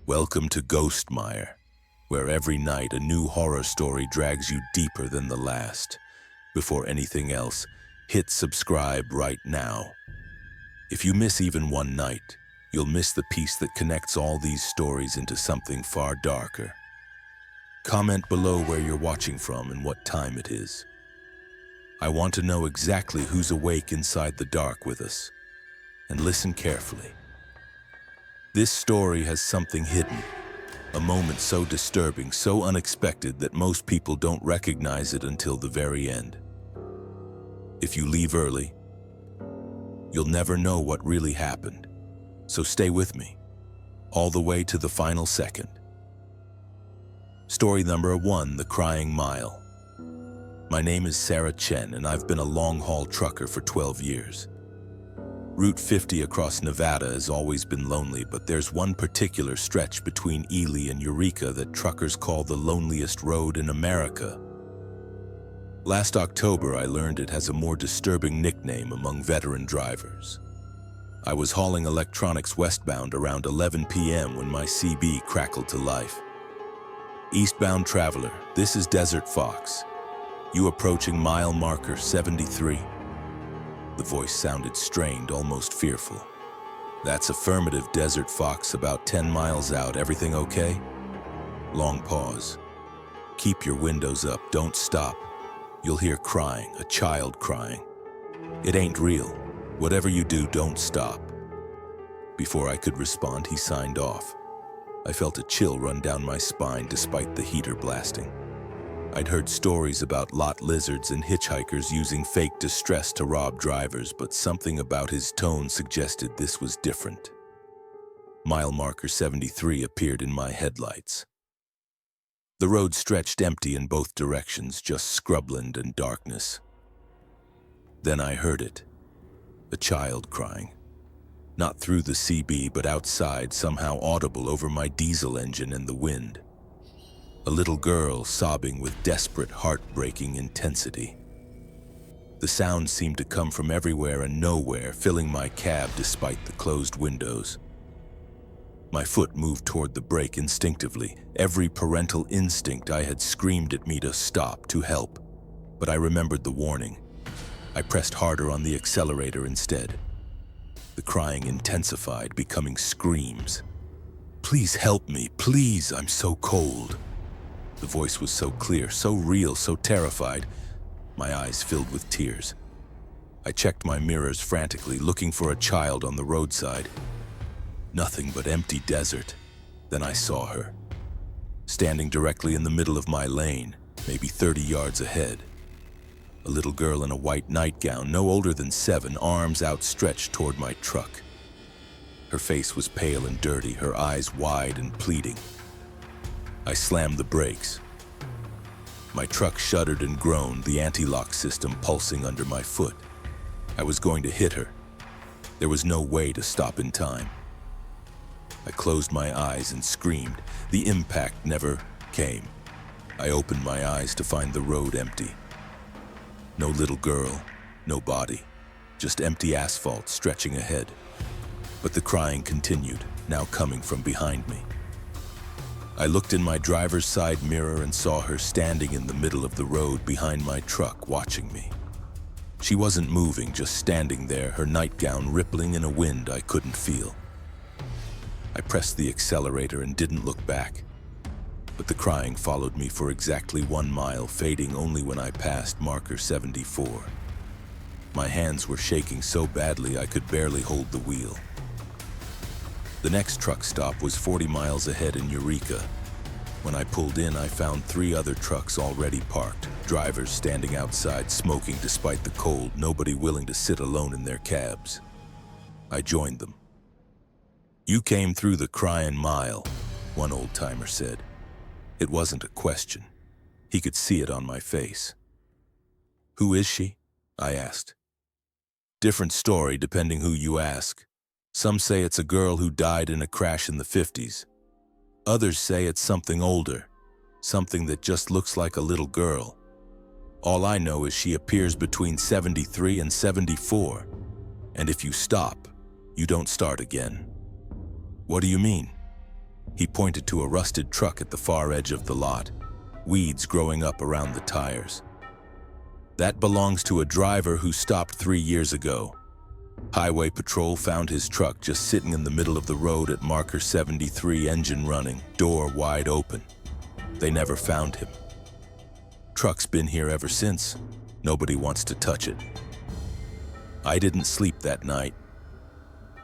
Welcome to Ghostmire, where every night a new horror story drags you deeper than the last. Before anything else, hit subscribe right now. If you miss even one night, you'll miss the piece that connects all these stories into something far darker. Comment below where you're watching from and what time it is. I want to know exactly who's awake inside the dark with us. And listen carefully. This story has something hidden, a moment so disturbing, so unexpected that most people don't recognize it until the very end. If you leave early, you'll never know what really happened. So stay with me, all the way to the final second. Story number 1, The Crying Mile. My name is Sarah Chen, and I've been a long-haul trucker for 12 years. Route 50 across Nevada has always been lonely, but there's one particular stretch between Ely and Eureka that truckers call the loneliest road in America. Last October, I learned it has a more disturbing nickname among veteran drivers. I was hauling electronics westbound around 11 p.m. when my CB crackled to life. Eastbound traveler, this is Desert Fox. You approaching mile marker 73? The voice sounded strained, almost fearful. That's affirmative, Desert Fox, about 10 miles out. Everything okay? Long pause. Keep your windows up, don't stop. You'll hear crying, a child crying. It ain't real. Whatever you do, don't stop. Before I could respond, he signed off. I felt a chill run down my spine despite the heater blasting. I'd heard stories about lot lizards and hitchhikers using fake distress to rob drivers, but something about his tone suggested this was different. Mile marker 73 appeared in my headlights. The road stretched empty in both directions, just scrubland and darkness. Then I heard it. A child crying. Not through the CB, but outside, somehow audible over my diesel engine and the wind. A little girl sobbing with desperate, heartbreaking intensity. The sound seemed to come from everywhere and nowhere, filling my cab despite the closed windows. My foot moved toward the brake instinctively. Every parental instinct I had screamed at me to stop, to help. But I remembered the warning. I pressed harder on the accelerator instead. The crying intensified, becoming screams. Please help me, please, I'm so cold. The voice was so clear, so real, so terrified. My eyes filled with tears. I checked my mirrors frantically, looking for a child on the roadside. Nothing but empty desert. Then I saw her, standing directly in the middle of my lane, maybe 30 yards ahead. A little girl in a white nightgown, no older than 7, arms outstretched toward my truck. Her face was pale and dirty, her eyes wide and pleading. I slammed the brakes. My truck shuddered and groaned, the anti-lock system pulsing under my foot. I was going to hit her. There was no way to stop in time. I closed my eyes and screamed. The impact never came. I opened my eyes to find the road empty. No little girl, no body, just empty asphalt stretching ahead. But the crying continued, now coming from behind me. I looked in my driver's side mirror and saw her standing in the middle of the road behind my truck, watching me. She wasn't moving, just standing there, her nightgown rippling in a wind I couldn't feel. I pressed the accelerator and didn't look back. But the crying followed me for exactly 1 mile, fading only when I passed marker 74. My hands were shaking so badly I could barely hold the wheel. The next truck stop was 40 miles ahead in Eureka. When I pulled in, I found 3 other trucks already parked, drivers standing outside smoking despite the cold, nobody willing to sit alone in their cabs. I joined them. You came through the crying mile, one old-timer said. It wasn't a question. He could see it on my face. Who is she? I asked. Different story depending who you ask. Some say it's a girl who died in a crash in the 50s. Others say it's something older, something that just looks like a little girl. All I know is she appears between 73 and 74, and if you stop, you don't start again. What do you mean? He pointed to a rusted truck at the far edge of the lot, weeds growing up around the tires. That belongs to a driver who stopped 3 years ago. Highway Patrol found his truck just sitting in the middle of the road at marker 73, engine running, door wide open. They never found him. Truck's been here ever since. Nobody wants to touch it. I didn't sleep that night.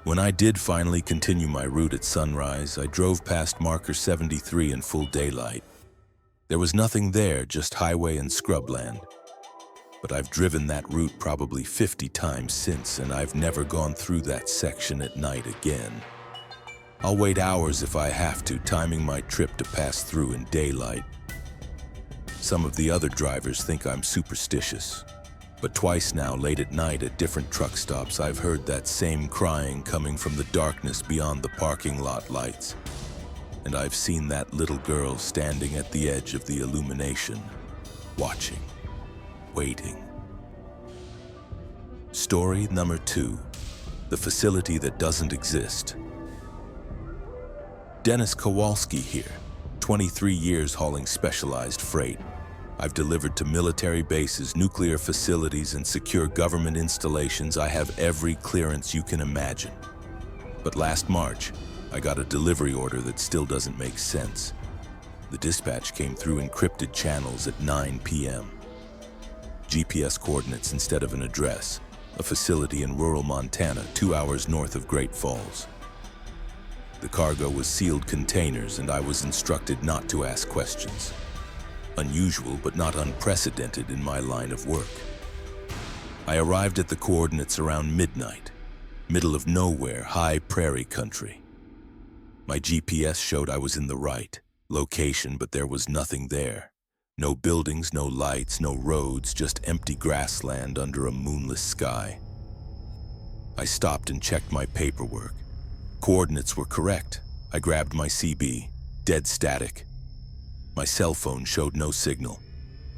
When I did finally continue my route at sunrise, I drove past marker 73 in full daylight. There was nothing there, just highway and scrubland. But I've driven that route probably 50 times since, and I've never gone through that section at night again. I'll wait hours if I have to, timing my trip to pass through in daylight. Some of the other drivers think I'm superstitious, but twice now, late at night at different truck stops, I've heard that same crying coming from the darkness beyond the parking lot lights. And I've seen that little girl standing at the edge of the illumination, watching. Waiting. Story number 2, the facility that doesn't exist. Dennis Kowalski here, 23 years hauling specialized freight. I've delivered to military bases, nuclear facilities, and secure government installations. I have every clearance you can imagine. But last March, I got a delivery order that still doesn't make sense. The dispatch came through encrypted channels at 9 p.m. GPS coordinates instead of an address, a facility in rural Montana, 2 hours north of Great Falls. The cargo was sealed containers, and I was instructed not to ask questions. Unusual, but not unprecedented in my line of work. I arrived at the coordinates around midnight, middle of nowhere, high prairie country. My GPS showed I was in the right location, but there was nothing there. No buildings, no lights, no roads, just empty grassland under a moonless sky. I stopped and checked my paperwork. Coordinates were correct. I grabbed my CB, dead static. My cell phone showed no signal.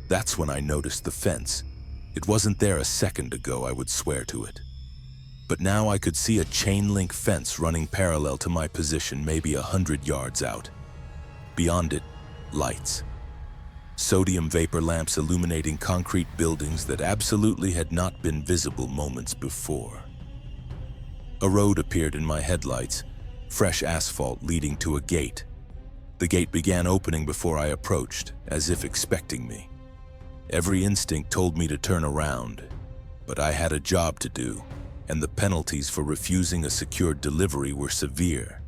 That's when I noticed the fence. It wasn't there a second ago, I would swear to it. But now I could see a chain link fence running parallel to my position, maybe 100 yards out. Beyond it, lights. Sodium vapor lamps illuminating concrete buildings that absolutely had not been visible moments before. A road appeared in my headlights, fresh asphalt leading to a gate. The gate began opening before I approached, as if expecting me. Every instinct told me to turn around, but I had a job to do, and the penalties for refusing a secured delivery were severe.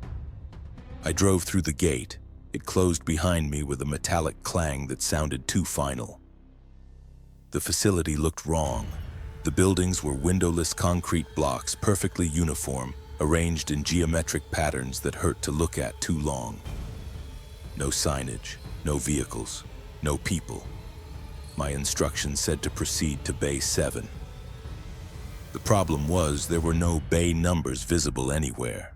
I drove through the gate. It closed behind me with a metallic clang that sounded too final. The facility looked wrong. The buildings were windowless concrete blocks, perfectly uniform, arranged in geometric patterns that hurt to look at too long. No signage, no vehicles, no people. My instructions said to proceed to Bay 7. The problem was there were no bay numbers visible anywhere.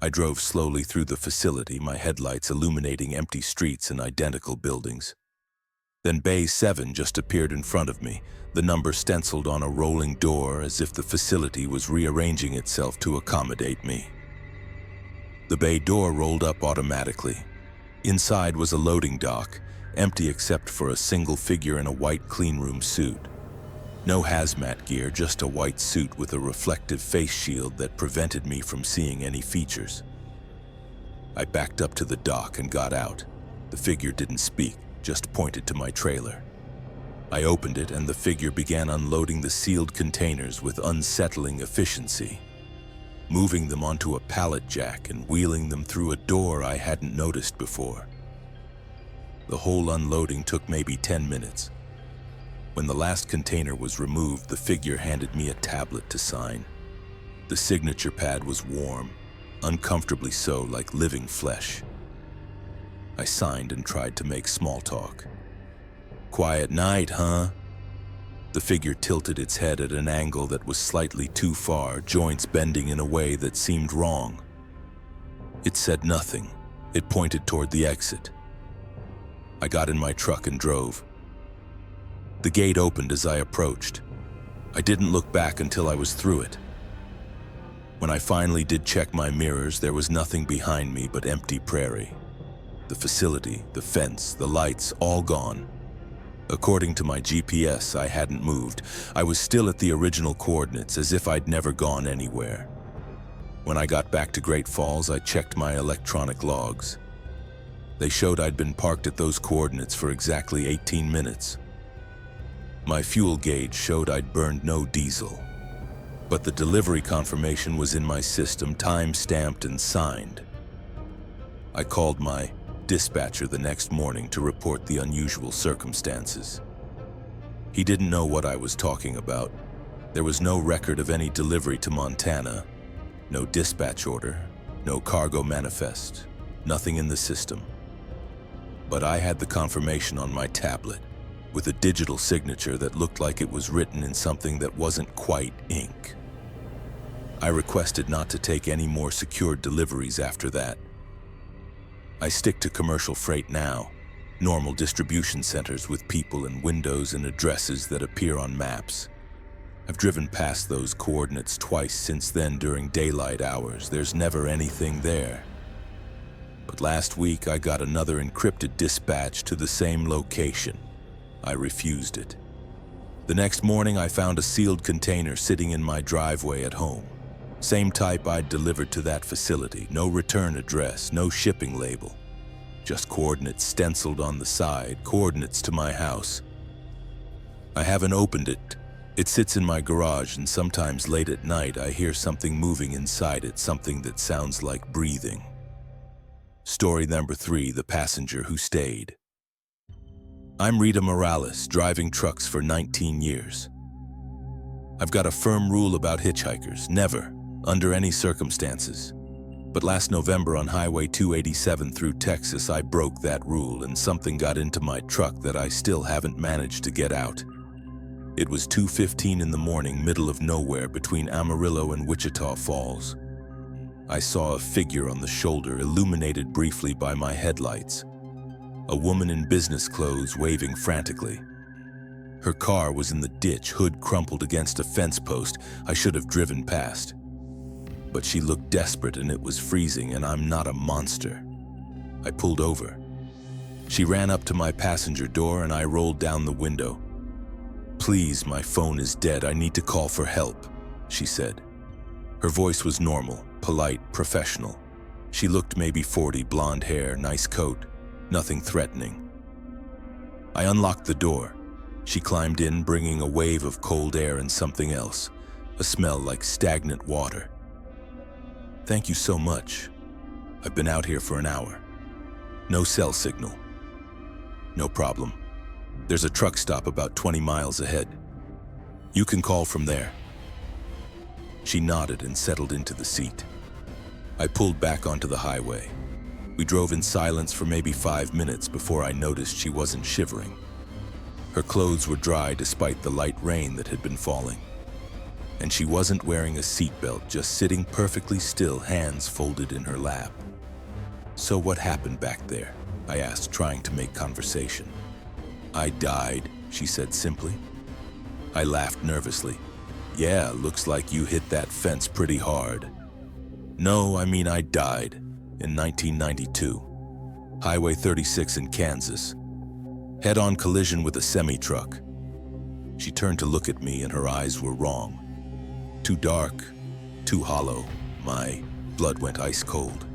I drove slowly through the facility, my headlights illuminating empty streets and identical buildings. Then Bay 7 just appeared in front of me, the number stenciled on a rolling door as if the facility was rearranging itself to accommodate me. The bay door rolled up automatically. Inside was a loading dock, empty except for a single figure in a white cleanroom suit. No hazmat gear, just a white suit with a reflective face shield that prevented me from seeing any features. I backed up to the dock and got out. The figure didn't speak, just pointed to my trailer. I opened it and the figure began unloading the sealed containers with unsettling efficiency, moving them onto a pallet jack and wheeling them through a door I hadn't noticed before. The whole unloading took maybe 10 minutes. When the last container was removed, the figure handed me a tablet to sign. The signature pad was warm, uncomfortably so, like living flesh. I signed and tried to make small talk. "Quiet night, huh?" The figure tilted its head at an angle that was slightly too far, joints bending in a way that seemed wrong. It said nothing. It pointed toward the exit. I got in my truck and drove. The gate opened as I approached. I didn't look back until I was through it. When I finally did check my mirrors, there was nothing behind me but empty prairie. The facility, the fence, the lights, all gone. According to my GPS, I hadn't moved. I was still at the original coordinates, as if I'd never gone anywhere. When I got back to Great Falls, I checked my electronic logs. They showed I'd been parked at those coordinates for exactly 18 minutes. My fuel gauge showed I'd burned no diesel. But the delivery confirmation was in my system, time-stamped and signed. I called my dispatcher the next morning to report the unusual circumstances. He didn't know what I was talking about. There was no record of any delivery to Montana, no dispatch order, no cargo manifest, nothing in the system. But I had the confirmation on my tablet, with a digital signature that looked like it was written in something that wasn't quite ink. I requested not to take any more secured deliveries after that. I stick to commercial freight now, normal distribution centers with people and windows and addresses that appear on maps. I've driven past those coordinates twice since then during daylight hours. There's never anything there. But last week I got another encrypted dispatch to the same location. I refused it. The next morning I found a sealed container sitting in my driveway at home. Same type I'd delivered to that facility. No return address, no shipping label. Just coordinates stenciled on the side, coordinates to my house. I haven't opened it. It sits in my garage, and sometimes late at night I hear something moving inside it, something that sounds like breathing. Story number 3, the passenger who stayed. I'm Rita Morales, driving trucks for 19 years. I've got a firm rule about hitchhikers: never, under any circumstances. But last November on Highway 287 through Texas, I broke that rule and something got into my truck that I still haven't managed to get out. It was 2:15 in the morning, middle of nowhere between Amarillo and Wichita Falls. I saw a figure on the shoulder, illuminated briefly by my headlights. A woman in business clothes waving frantically. Her car was in the ditch, hood crumpled against a fence post. I should have driven past. But she looked desperate and it was freezing, and I'm not a monster. I pulled over. She ran up to my passenger door and I rolled down the window. "Please, my phone is dead. I need to call for help," she said. Her voice was normal, polite, professional. She looked maybe 40, blonde hair, nice coat, nothing threatening. I unlocked the door. She climbed in, bringing a wave of cold air and something else, a smell like stagnant water. "Thank you so much. I've been out here for an hour. No cell signal." "No problem. There's a truck stop about 20 miles ahead. You can call from there." She nodded and settled into the seat. I pulled back onto the highway. We drove in silence for maybe 5 minutes before I noticed she wasn't shivering. Her clothes were dry despite the light rain that had been falling. And she wasn't wearing a seatbelt, just sitting perfectly still, hands folded in her lap. "So what happened back there?" I asked, trying to make conversation. "I died," she said simply. I laughed nervously. "Yeah, looks like you hit that fence pretty hard." "No, I mean I died in 1992. Highway 36 in Kansas. Head-on collision with a semi-truck." She turned to look at me and her eyes were wrong. Too dark, too hollow. My blood went ice cold.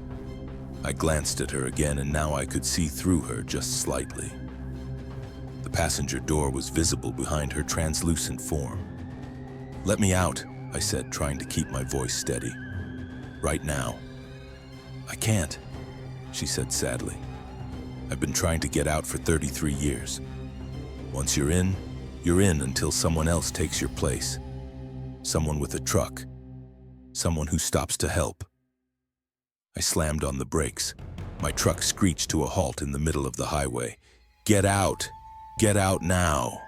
I glanced at her again and now I could see through her just slightly. The passenger door was visible behind her translucent form. "Let me out," I said, trying to keep my voice steady. "Right now." "I can't," she said sadly. "I've been trying to get out for 33 years. Once you're in until someone else takes your place. Someone with a truck. Someone who stops to help." I slammed on the brakes. My truck screeched to a halt in the middle of the highway. "Get out! Get out now!"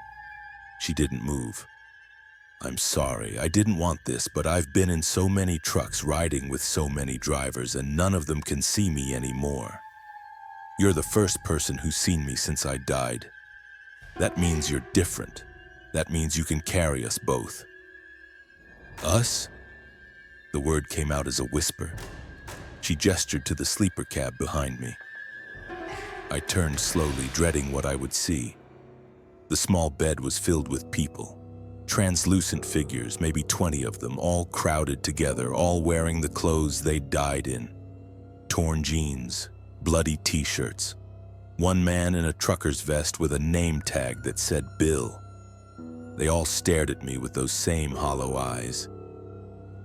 She didn't move. "I'm sorry, I didn't want this, but I've been in so many trucks riding with so many drivers and none of them can see me anymore. You're the first person who's seen me since I died. That means you're different. That means you can carry us both." "Us?" The word came out as a whisper. She gestured to the sleeper cab behind me. I turned slowly, dreading what I would see. The small bed was filled with people. Translucent figures, maybe 20 of them, all crowded together, all wearing the clothes they'd died in. Torn jeans, bloody t-shirts. One man in a trucker's vest with a name tag that said Bill. They all stared at me with those same hollow eyes.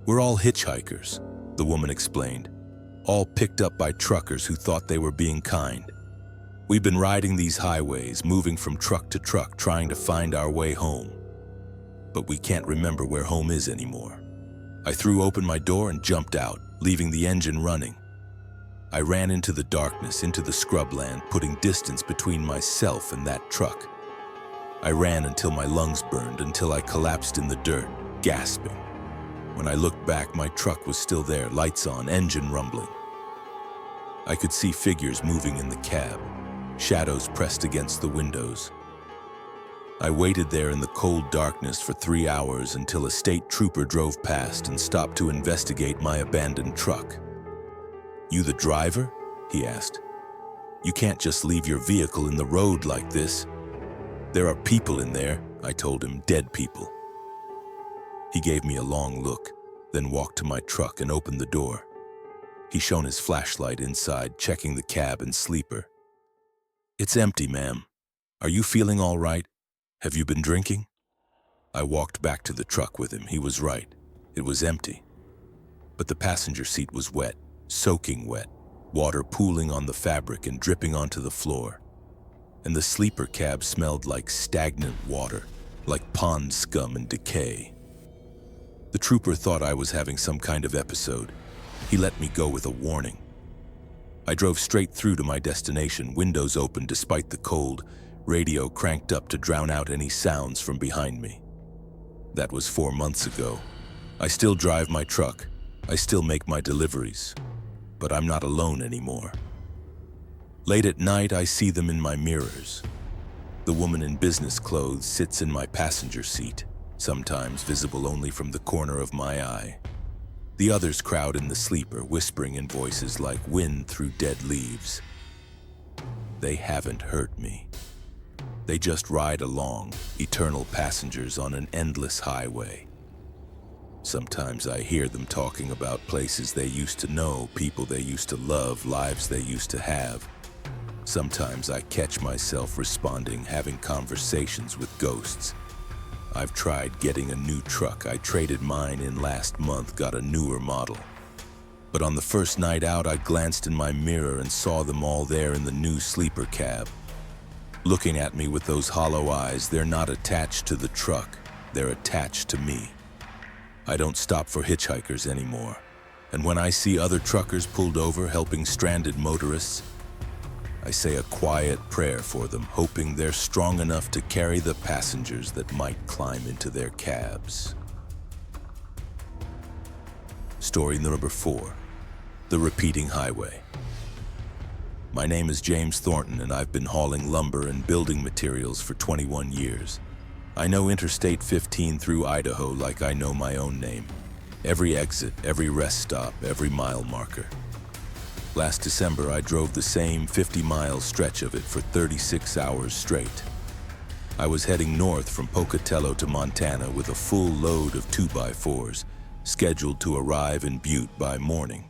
"We're all hitchhikers," the woman explained, "all picked up by truckers who thought they were being kind. We've been riding these highways, moving from truck to truck, trying to find our way home. But we can't remember where home is anymore." I threw open my door and jumped out, leaving the engine running. I ran into the darkness, into the scrubland, putting distance between myself and that truck. I ran until my lungs burned, until I collapsed in the dirt, gasping. When I looked back, my truck was still there, lights on, engine rumbling. I could see figures moving in the cab, shadows pressed against the windows. I waited there in the cold darkness for 3 hours until a state trooper drove past and stopped to investigate my abandoned truck. "You the driver?" he asked. "You can't just leave your vehicle in the road like this." "There are people in there," I told him, "dead people." He gave me a long look, then walked to my truck and opened the door. He shone his flashlight inside, checking the cab and sleeper. "It's empty, ma'am. Are you feeling all right? Have you been drinking?" I walked back to the truck with him. He was right. It was empty. But the passenger seat was wet, soaking wet, water pooling on the fabric and dripping onto the floor. And the sleeper cab smelled like stagnant water, like pond scum and decay. The trooper thought I was having some kind of episode. He let me go with a warning. I drove straight through to my destination, windows open despite the cold, radio cranked up to drown out any sounds from behind me. That was 4 months ago. I still drive my truck. I still make my deliveries. But I'm not alone anymore. Late at night, I see them in my mirrors. The woman in business clothes sits in my passenger seat, sometimes visible only from the corner of my eye. The others crowd in the sleeper, whispering in voices like wind through dead leaves. They haven't hurt me. They just ride along, eternal passengers on an endless highway. Sometimes I hear them talking about places they used to know, people they used to love, lives they used to have. Sometimes I catch myself responding, having conversations with ghosts. I've tried getting a new truck. I traded mine in last month, got a newer model. But on the first night out, I glanced in my mirror and saw them all there in the new sleeper cab. Looking at me with those hollow eyes. They're not attached to the truck. They're attached to me. I don't stop for hitchhikers anymore. And when I see other truckers pulled over helping stranded motorists, I say a quiet prayer for them, hoping they're strong enough to carry the passengers that might climb into their cabs. Story number 4, The Repeating Highway. My name is James Thornton, and I've been hauling lumber and building materials for 21 years. I know Interstate 15 through Idaho like I know my own name. Every exit, every rest stop, every mile marker. Last December, I drove the same 50-mile stretch of it for 36 hours straight. I was heading north from Pocatello to Montana with a full load of 2x4s, scheduled to arrive in Butte by morning.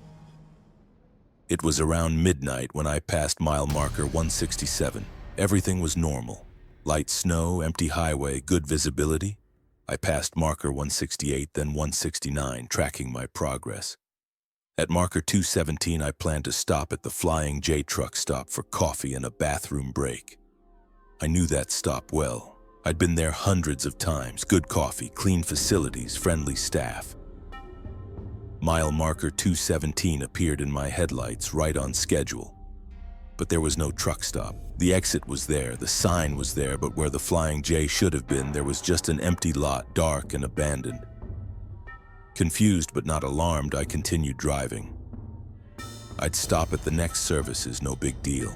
It was around midnight when I passed mile marker 167. Everything was normal. Light snow, empty highway, good visibility. I passed marker 168, then 169, tracking my progress. At marker 217, I planned to stop at the Flying J truck stop for coffee and a bathroom break. I knew that stop well. I'd been there hundreds of times. Good coffee, clean facilities, friendly staff. Mile marker 217 appeared in my headlights right on schedule. But there was no truck stop. The exit was there, the sign was there, but where the Flying J should have been, there was just an empty lot, dark and abandoned. Confused but not alarmed, I continued driving. I'd stop at the next services, no big deal.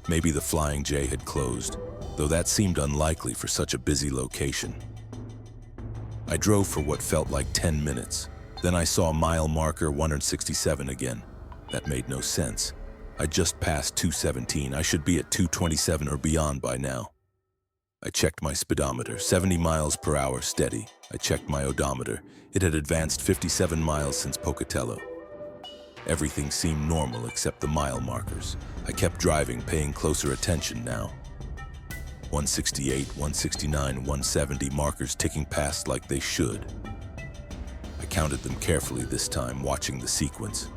Maybe the Flying J had closed, though that seemed unlikely for such a busy location. I drove for what felt like 10 minutes. Then I saw mile marker 167 again. That made no sense. I just passed 217. I should be at 227 or beyond by now. I checked my speedometer, 70 miles per hour steady. I checked my odometer. It had advanced 57 miles since Pocatello. Everything seemed normal except the mile markers. I kept driving, paying closer attention now. 168, 169, 170 markers ticking past like they should. I counted them carefully this time, watching the sequence.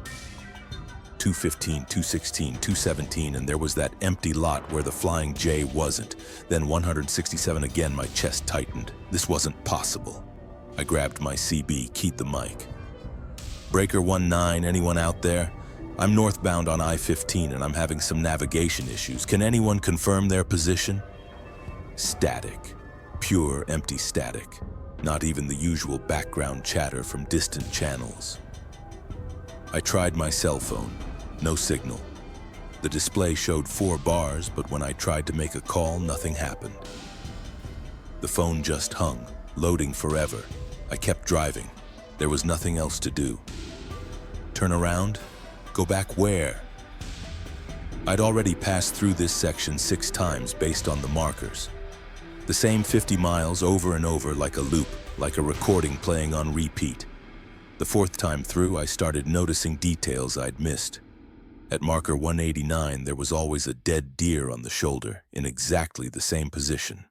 215, 216, 217, and there was that empty lot where the Flying J wasn't. Then 167 again, my chest tightened. This wasn't possible. I grabbed my CB, keyed the mic. Breaker 19, anyone out there? I'm northbound on I-15 and I'm having some navigation issues. Can anyone confirm their position? Static. Pure, empty static. Not even the usual background chatter from distant channels. I tried my cell phone. No signal. The display showed 4 bars, but when I tried to make a call, nothing happened. The phone just hung, loading forever. I kept driving. There was nothing else to do. Turn around? Go back where? I'd already passed through this section 6 times based on the markers. The same 50 miles over and over like a loop, like a recording playing on repeat. The 4th time through, I started noticing details I'd missed. At marker 189, there was always a dead deer on the shoulder, in exactly the same position.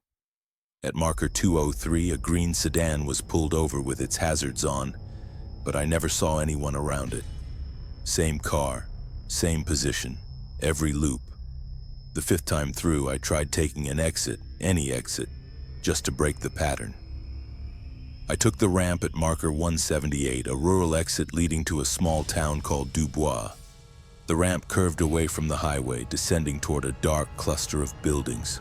At marker 203, a green sedan was pulled over with its hazards on, but I never saw anyone around it. Same car, same position, every loop. The 5th time through, I tried taking an exit, any exit, just to break the pattern. I took the ramp at marker 178, a rural exit leading to a small town called Dubois. The ramp curved away from the highway, descending toward a dark cluster of buildings.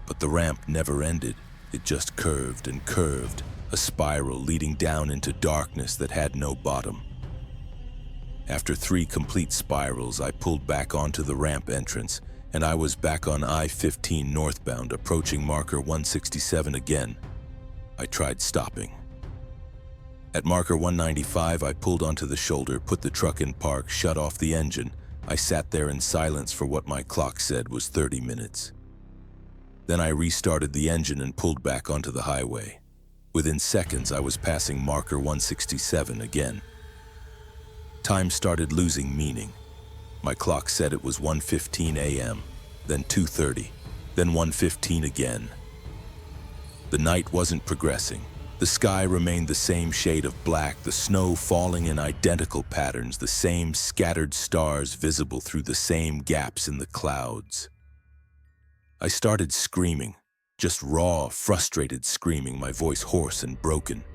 But the ramp never ended. It just curved and curved, a spiral leading down into darkness that had no bottom. After 3 complete spirals, I pulled back onto the ramp entrance, and I was back on I-15 northbound, approaching marker 167 again. I tried stopping. At marker 195, I pulled onto the shoulder, put the truck in park, shut off the engine. I sat there in silence for what my clock said was 30 minutes. Then I restarted the engine and pulled back onto the highway. Within seconds, I was passing marker 167 again. Time started losing meaning. My clock said it was 1:15 a.m., then 2:30, then 1:15 again. The night wasn't progressing. The sky remained the same shade of black, the snow falling in identical patterns, the same scattered stars visible through the same gaps in the clouds. I started screaming, just raw, frustrated screaming, my voice hoarse and broken.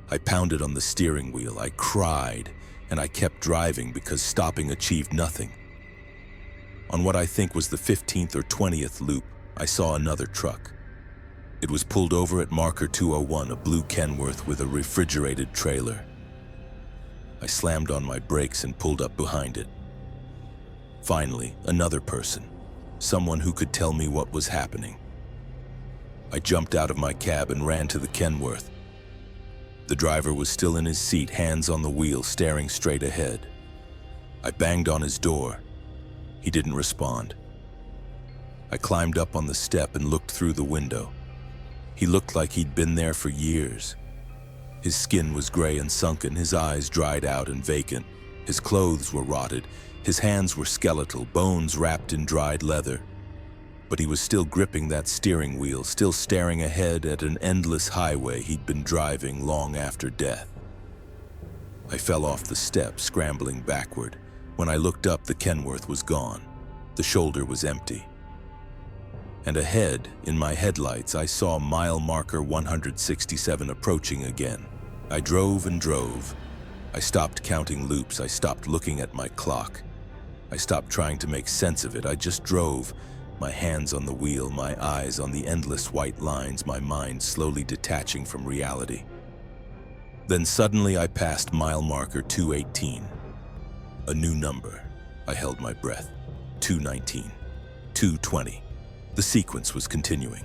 I pounded on the steering wheel, I cried, and I kept driving because stopping achieved nothing. On what I think was the 15th or 20th loop, I saw another truck. It was pulled over at marker 201, a blue Kenworth with a refrigerated trailer. I slammed on my brakes and pulled up behind it. Finally, another person, someone who could tell me what was happening. I jumped out of my cab and ran to the Kenworth. The driver was still in his seat, hands on the wheel, staring straight ahead. I banged on his door. He didn't respond. I climbed up on the step and looked through the window. He looked like he'd been there for years. His skin was gray and sunken, his eyes dried out and vacant. His clothes were rotted, his hands were skeletal, bones wrapped in dried leather. But he was still gripping that steering wheel, still staring ahead at an endless highway he'd been driving long after death. I fell off the step, scrambling backward. When I looked up, the Kenworth was gone. The shoulder was empty. And ahead, in my headlights, I saw mile marker 167 approaching again. I drove and drove. I stopped counting loops. I stopped looking at my clock. I stopped trying to make sense of it. I just drove, my hands on the wheel, my eyes on the endless white lines, my mind slowly detaching from reality. Then suddenly I passed mile marker 218. A new number. I held my breath. 219. 220. The sequence was continuing.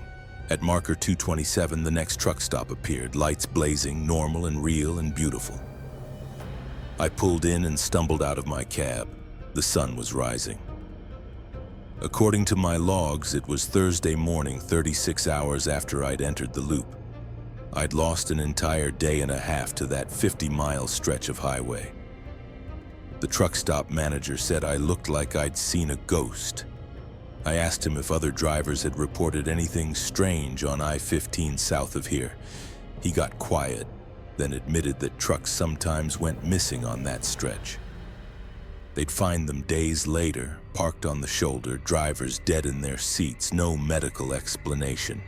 At marker 227, the next truck stop appeared, lights blazing, normal and real and beautiful. I pulled in and stumbled out of my cab. The sun was rising. According to my logs, it was Thursday morning, 36 hours after I'd entered the loop. I'd lost an entire day and a half to that 50-mile stretch of highway. The truck stop manager said I looked like I'd seen a ghost. I asked him if other drivers had reported anything strange on I-15 south of here. He got quiet, then admitted that trucks sometimes went missing on that stretch. They'd find them days later, parked on the shoulder, drivers dead in their seats, no medical explanation.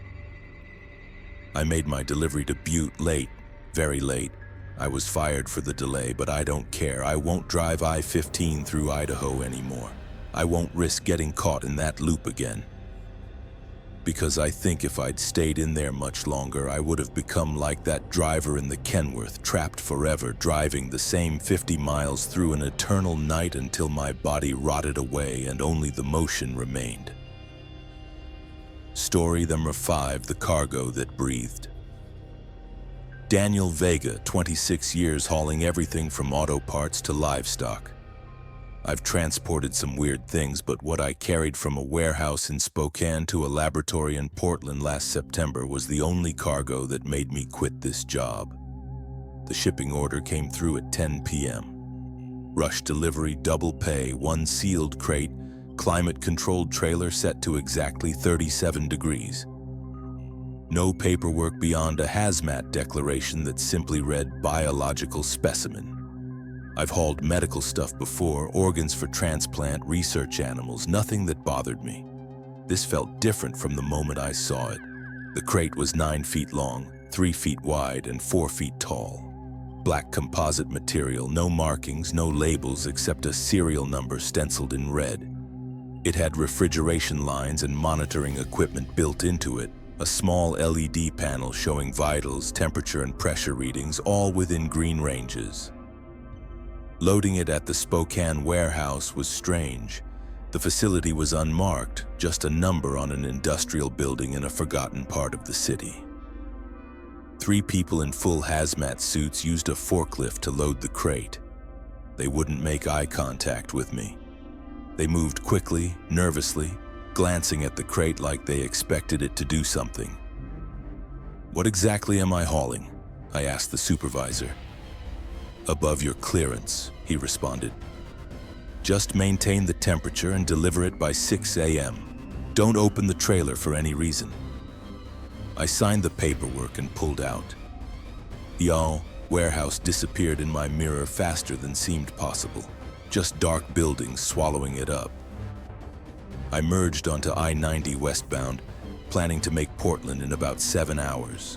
I made my delivery to Butte late, very late. I was fired for the delay, but I don't care. I won't drive I-15 through Idaho anymore. I won't risk getting caught in that loop again. Because I think if I'd stayed in there much longer, I would have become like that driver in the Kenworth, trapped forever, driving the same 50 miles through an eternal night until my body rotted away and only the motion remained. Story number 5, the cargo that breathed. Daniel Vega, 26 years, hauling everything from auto parts to livestock. I've transported some weird things, but what I carried from a warehouse in Spokane to a laboratory in Portland last September was the only cargo that made me quit this job. The shipping order came through at 10 p.m. Rush delivery, double pay, 1 sealed crate, climate-controlled trailer set to exactly 37 degrees. No paperwork beyond a hazmat declaration that simply read biological specimen. I've hauled medical stuff before, organs for transplant, research animals, nothing that bothered me. This felt different from the moment I saw it. The crate was 9 feet long, 3 feet wide, and 4 feet tall. Black composite material, no markings, no labels except a serial number stenciled in red. It had refrigeration lines and monitoring equipment built into it, a small LED panel showing vitals, temperature, and pressure readings, all within green ranges. Loading it at the Spokane warehouse was strange. The facility was unmarked, just a number on an industrial building in a forgotten part of the city. 3 people in full hazmat suits used a forklift to load the crate. They wouldn't make eye contact with me. They moved quickly, nervously, glancing at the crate like they expected it to do something. "What exactly am I hauling?" I asked the supervisor. "Above your clearance," he responded. "Just maintain the temperature and deliver it by 6 a.m. Don't open the trailer for any reason." I signed the paperwork and pulled out. The warehouse disappeared in my mirror faster than seemed possible. Just dark buildings swallowing it up. I merged onto I-90 westbound, planning to make Portland in about 7 hours.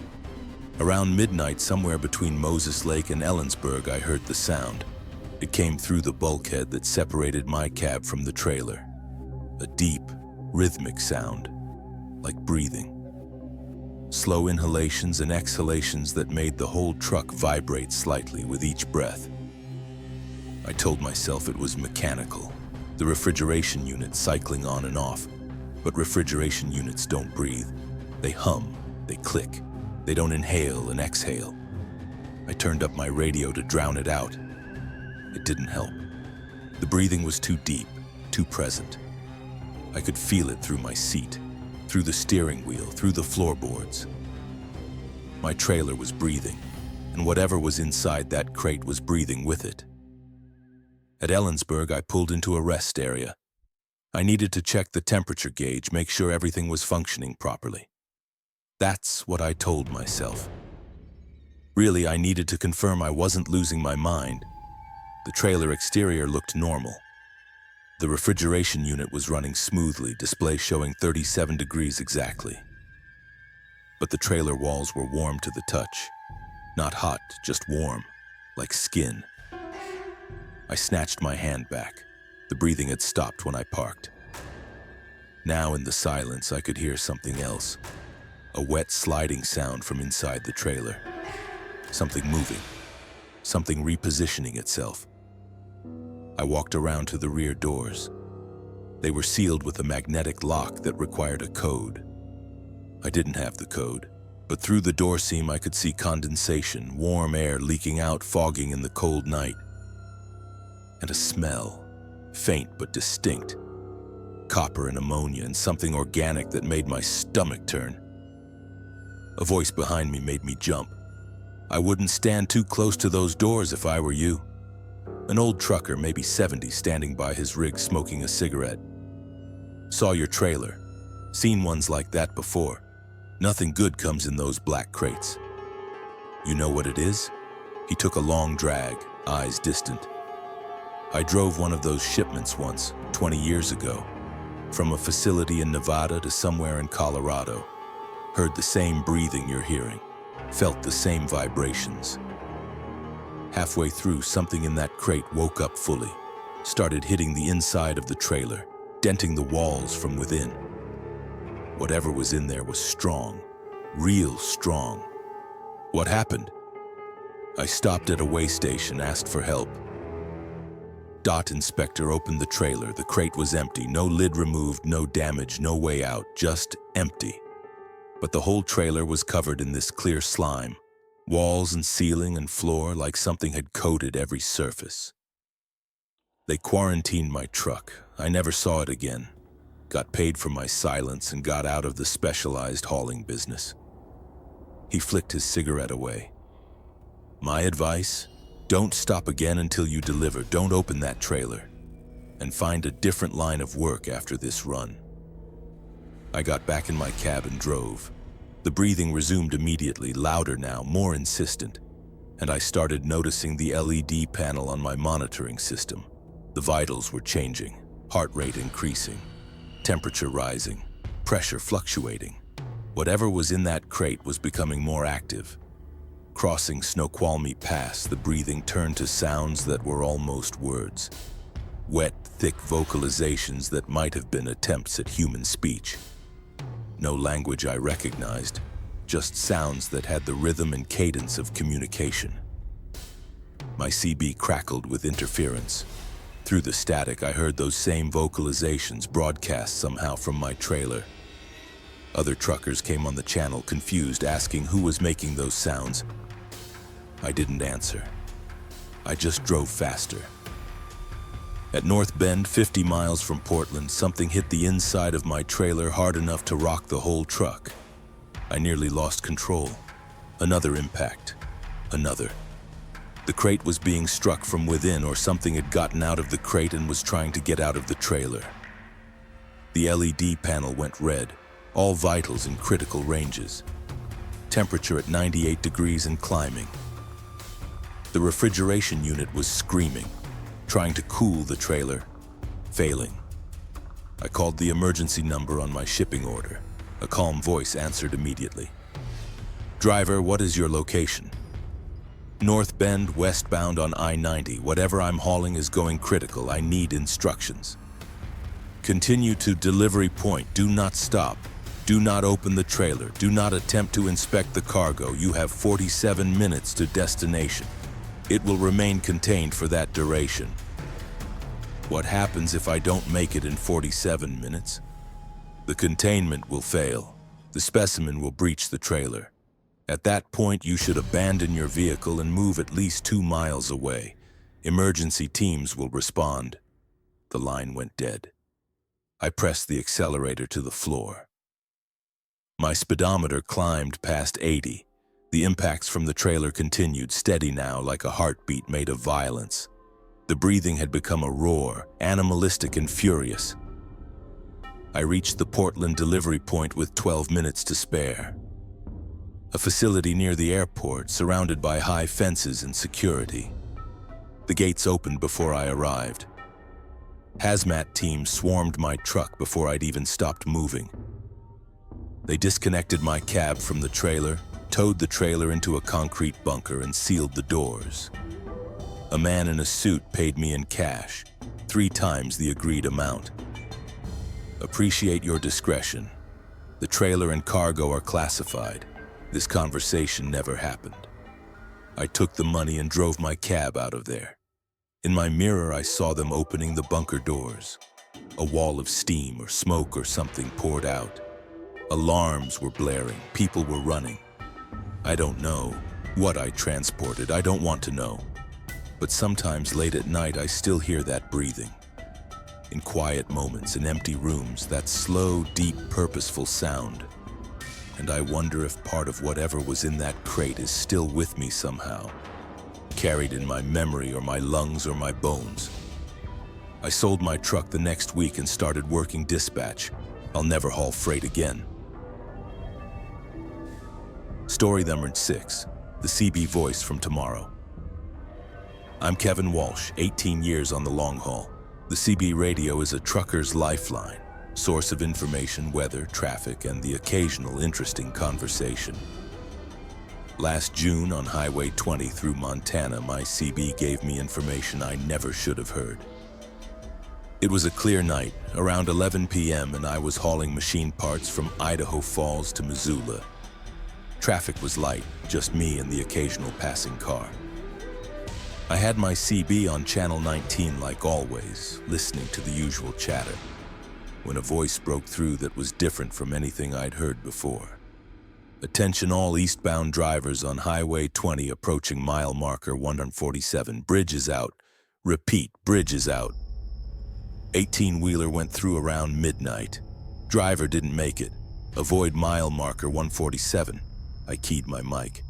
Around midnight, somewhere between Moses Lake and Ellensburg, I heard the sound. It came through the bulkhead that separated my cab from the trailer. A deep, rhythmic sound, like breathing. Slow inhalations and exhalations that made the whole truck vibrate slightly with each breath. I told myself it was mechanical, the refrigeration unit cycling on and off. But refrigeration units don't breathe. They hum, they click. They don't inhale and exhale. I turned up my radio to drown it out. It didn't help. The breathing was too deep, too present. I could feel it through my seat, through the steering wheel, through the floorboards. My trailer was breathing, and whatever was inside that crate was breathing with it. At Ellensburg, I pulled into a rest area. I needed to check the temperature gauge, make sure everything was functioning properly. That's what I told myself. Really, I needed to confirm I wasn't losing my mind. The trailer exterior looked normal. The refrigeration unit was running smoothly, display showing 37 degrees exactly. But the trailer walls were warm to the touch. Not hot, just warm, like skin. I snatched my hand back. The breathing had stopped when I parked. Now in the silence, I could hear something else. A wet sliding sound from inside the trailer. Something moving. Something repositioning itself. I walked around to the rear doors. They were sealed with a magnetic lock that required a code. I didn't have the code, but through the door seam I could see condensation, warm air leaking out, fogging in the cold night. and a smell, faint but distinct. Copper and ammonia and something organic that made my stomach turn. A voice behind me made me jump. I wouldn't stand too close to those doors if I were you. An old trucker, maybe 70, standing by his rig smoking a cigarette. Saw your trailer. Seen ones like that before. Nothing good comes in those black crates. You know what it is? He took a long drag, eyes distant. I drove one of those shipments once, 20 years ago. From a facility in Nevada to somewhere in Colorado. Heard the same breathing you're hearing. Felt the same vibrations. Halfway through, something in that crate woke up fully. Started hitting the inside of the trailer, denting the walls from within. Whatever was in there was strong, real strong. What happened? I stopped at a way station, asked for help. DOT inspector opened the trailer. The crate was empty, no lid removed, no damage, no way out, just empty. But the whole trailer was covered in this clear slime. Walls and ceiling and floor like something had coated every surface. They quarantined my truck. I never saw it again. Got paid for my silence and got out of the specialized hauling business. He flicked his cigarette away. My advice? Don't stop again until you deliver. Don't open that trailer. And find a different line of work after this run. I got back in my cab and drove. The breathing resumed immediately, louder now, more insistent. And I started noticing the LED panel on my monitoring system. The vitals were changing, heart rate increasing, temperature rising, pressure fluctuating. Whatever was in that crate was becoming more active. Crossing Snoqualmie Pass, the breathing turned to sounds that were almost words. Wet, thick vocalizations that might have been attempts at human speech. No language I recognized, just sounds that had the rhythm and cadence of communication. My CB crackled with interference. Through the static, I heard those same vocalizations broadcast somehow from my trailer. Other truckers came on the channel, confused, asking who was making those sounds. I didn't answer. I just drove faster. At North Bend, 50 miles from Portland, something hit the inside of my trailer hard enough to rock the whole truck. I nearly lost control. Another impact. Another. The crate was being struck from within, or something had gotten out of the crate and was trying to get out of the trailer. The LED panel went red, all vitals in critical ranges. Temperature at 98 degrees and climbing. The refrigeration unit was screaming, trying to cool the trailer, failing. I called the emergency number on my shipping order. A calm voice answered immediately. Driver, what is your location? North Bend, westbound on I-90. Whatever I'm hauling is going critical. I need instructions. Continue to delivery point. Do not stop. Do not open the trailer. Do not attempt to inspect the cargo. You have 47 minutes to destination. It will remain contained for that duration. What happens if I don't make it in 47 minutes? The containment will fail. The specimen will breach the trailer. At that point, you should abandon your vehicle and move at least 2 miles away. Emergency teams will respond. The line went dead. I pressed the accelerator to the floor. My speedometer climbed past 80. The impacts from the trailer continued, steady now, like a heartbeat made of violence. The breathing had become a roar, animalistic and furious. I reached the Portland delivery point with 12 minutes to spare. A facility near the airport, surrounded by high fences and security. The gates opened before I arrived. Hazmat teams swarmed my truck before I'd even stopped moving. They disconnected my cab from the trailer, towed the trailer into a concrete bunker, and sealed the doors. A man in a suit paid me in cash, 3 times the agreed amount. Appreciate your discretion. The trailer and cargo are classified. This conversation never happened. I took the money and drove my cab out of there. In my mirror, I saw them opening the bunker doors. A wall of steam or smoke or something poured out. Alarms were blaring. People were running. I don't know what I transported. I don't want to know. But sometimes late at night, I still hear that breathing. In quiet moments, in empty rooms, that slow, deep, purposeful sound. And I wonder if part of whatever was in that crate is still with me somehow, carried in my memory or my lungs or my bones. I sold my truck the next week and started working dispatch. I'll never haul freight again. Story number 6, the CB voice from tomorrow. I'm Kevin Walsh, 18 years on the long haul. The CB radio is a trucker's lifeline, source of information, weather, traffic, and the occasional interesting conversation. Last June on Highway 20 through Montana, my CB gave me information I never should have heard. It was a clear night, around 11 p.m., and I was hauling machine parts from Idaho Falls to Missoula. Traffic was light, just me and the occasional passing car. I had my CB on channel 19 like always, listening to the usual chatter, when a voice broke through that was different from anything I'd heard before. Attention all eastbound drivers on Highway 20 approaching mile marker 147. Bridge is out. Repeat, bridge is out. 18-wheeler went through around midnight. Driver didn't make it. Avoid mile marker 147. I keyed my mic.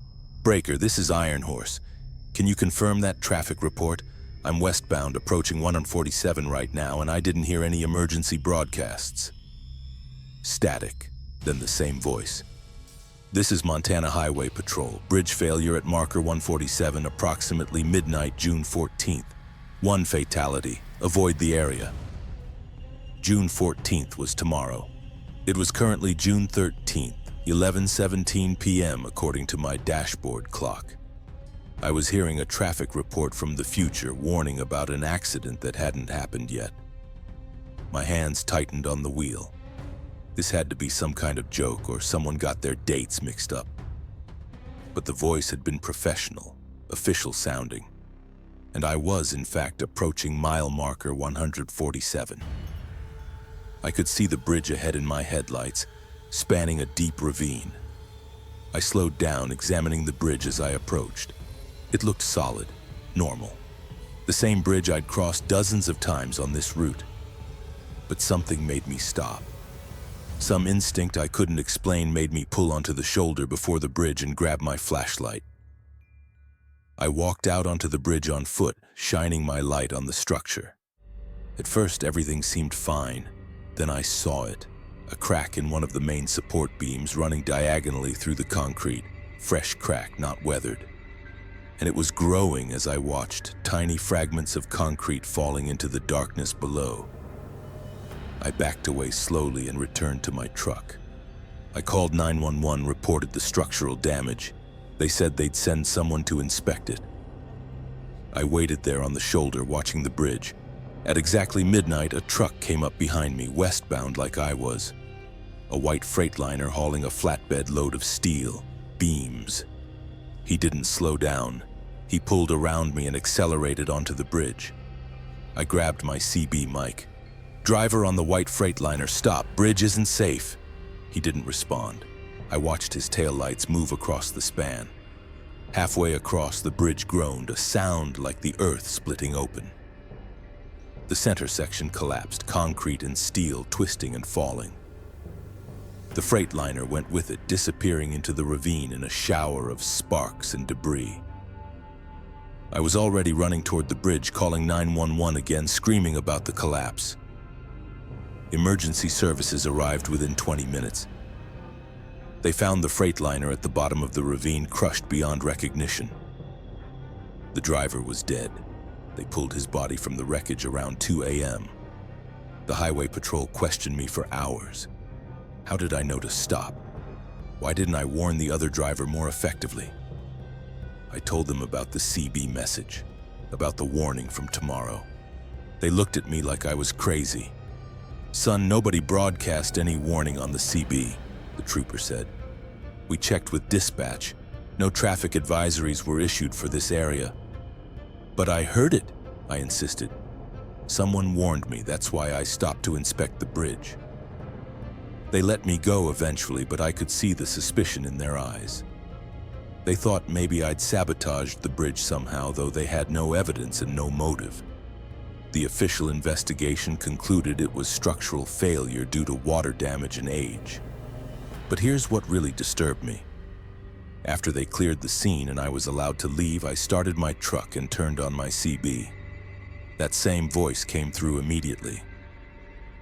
Breaker, this is Iron Horse. Can you confirm that traffic report? I'm westbound approaching 147 right now, and I didn't hear any emergency broadcasts. Static, then the same voice. This is Montana Highway Patrol. Bridge failure at marker 147, approximately midnight, June 14th. 1 fatality. Avoid the area. June 14th was tomorrow. It was currently June 13th, 11:17 p.m. according to my dashboard clock. I was hearing a traffic report from the future warning about an accident that hadn't happened yet. My hands tightened on the wheel. This had to be some kind of joke or someone got their dates mixed up. But the voice had been professional, official sounding, and I was in fact approaching mile marker 147. I could see the bridge ahead in my headlights, spanning a deep ravine. I slowed down, examining the bridge as I approached. It looked solid, normal. The same bridge I'd crossed dozens of times on this route. But something made me stop. Some instinct I couldn't explain made me pull onto the shoulder before the bridge and grab my flashlight. I walked out onto the bridge on foot, shining my light on the structure. At first, everything seemed fine. Then I saw it, a crack in one of the main support beams running diagonally through the concrete, fresh crack, not weathered. And it was growing as I watched, tiny fragments of concrete falling into the darkness below. I backed away slowly and returned to my truck. I called 911, reported the structural damage. They said they'd send someone to inspect it. I waited there on the shoulder, watching the bridge. At exactly midnight, a truck came up behind me, westbound like I was. A white freightliner hauling a flatbed load of steel, beams. He didn't slow down. He pulled around me and accelerated onto the bridge. I grabbed my CB mic. Driver on the white freightliner, stop, bridge isn't safe. He didn't respond. I watched his taillights move across the span. Halfway across, the bridge groaned, a sound like the earth splitting open. The center section collapsed, concrete and steel twisting and falling. The freightliner went with it, disappearing into the ravine in a shower of sparks and debris. I was already running toward the bridge, calling 911 again, screaming about the collapse. Emergency services arrived within 20 minutes. They found the freightliner at the bottom of the ravine, crushed beyond recognition. The driver was dead. They pulled his body from the wreckage around 2 a.m. The highway patrol questioned me for hours. How did I know to stop? Why didn't I warn the other driver more effectively? I told them about the CB message, about the warning from tomorrow. They looked at me like I was crazy. Son, nobody broadcast any warning on the CB, the trooper said. We checked with dispatch. No traffic advisories were issued for this area. But I heard it, I insisted. Someone warned me, that's why I stopped to inspect the bridge. They let me go eventually, but I could see the suspicion in their eyes. They thought maybe I'd sabotaged the bridge somehow, though they had no evidence and no motive. The official investigation concluded it was structural failure due to water damage and age. But here's what really disturbed me. After they cleared the scene and I was allowed to leave, I started my truck and turned on my CB. That same voice came through immediately.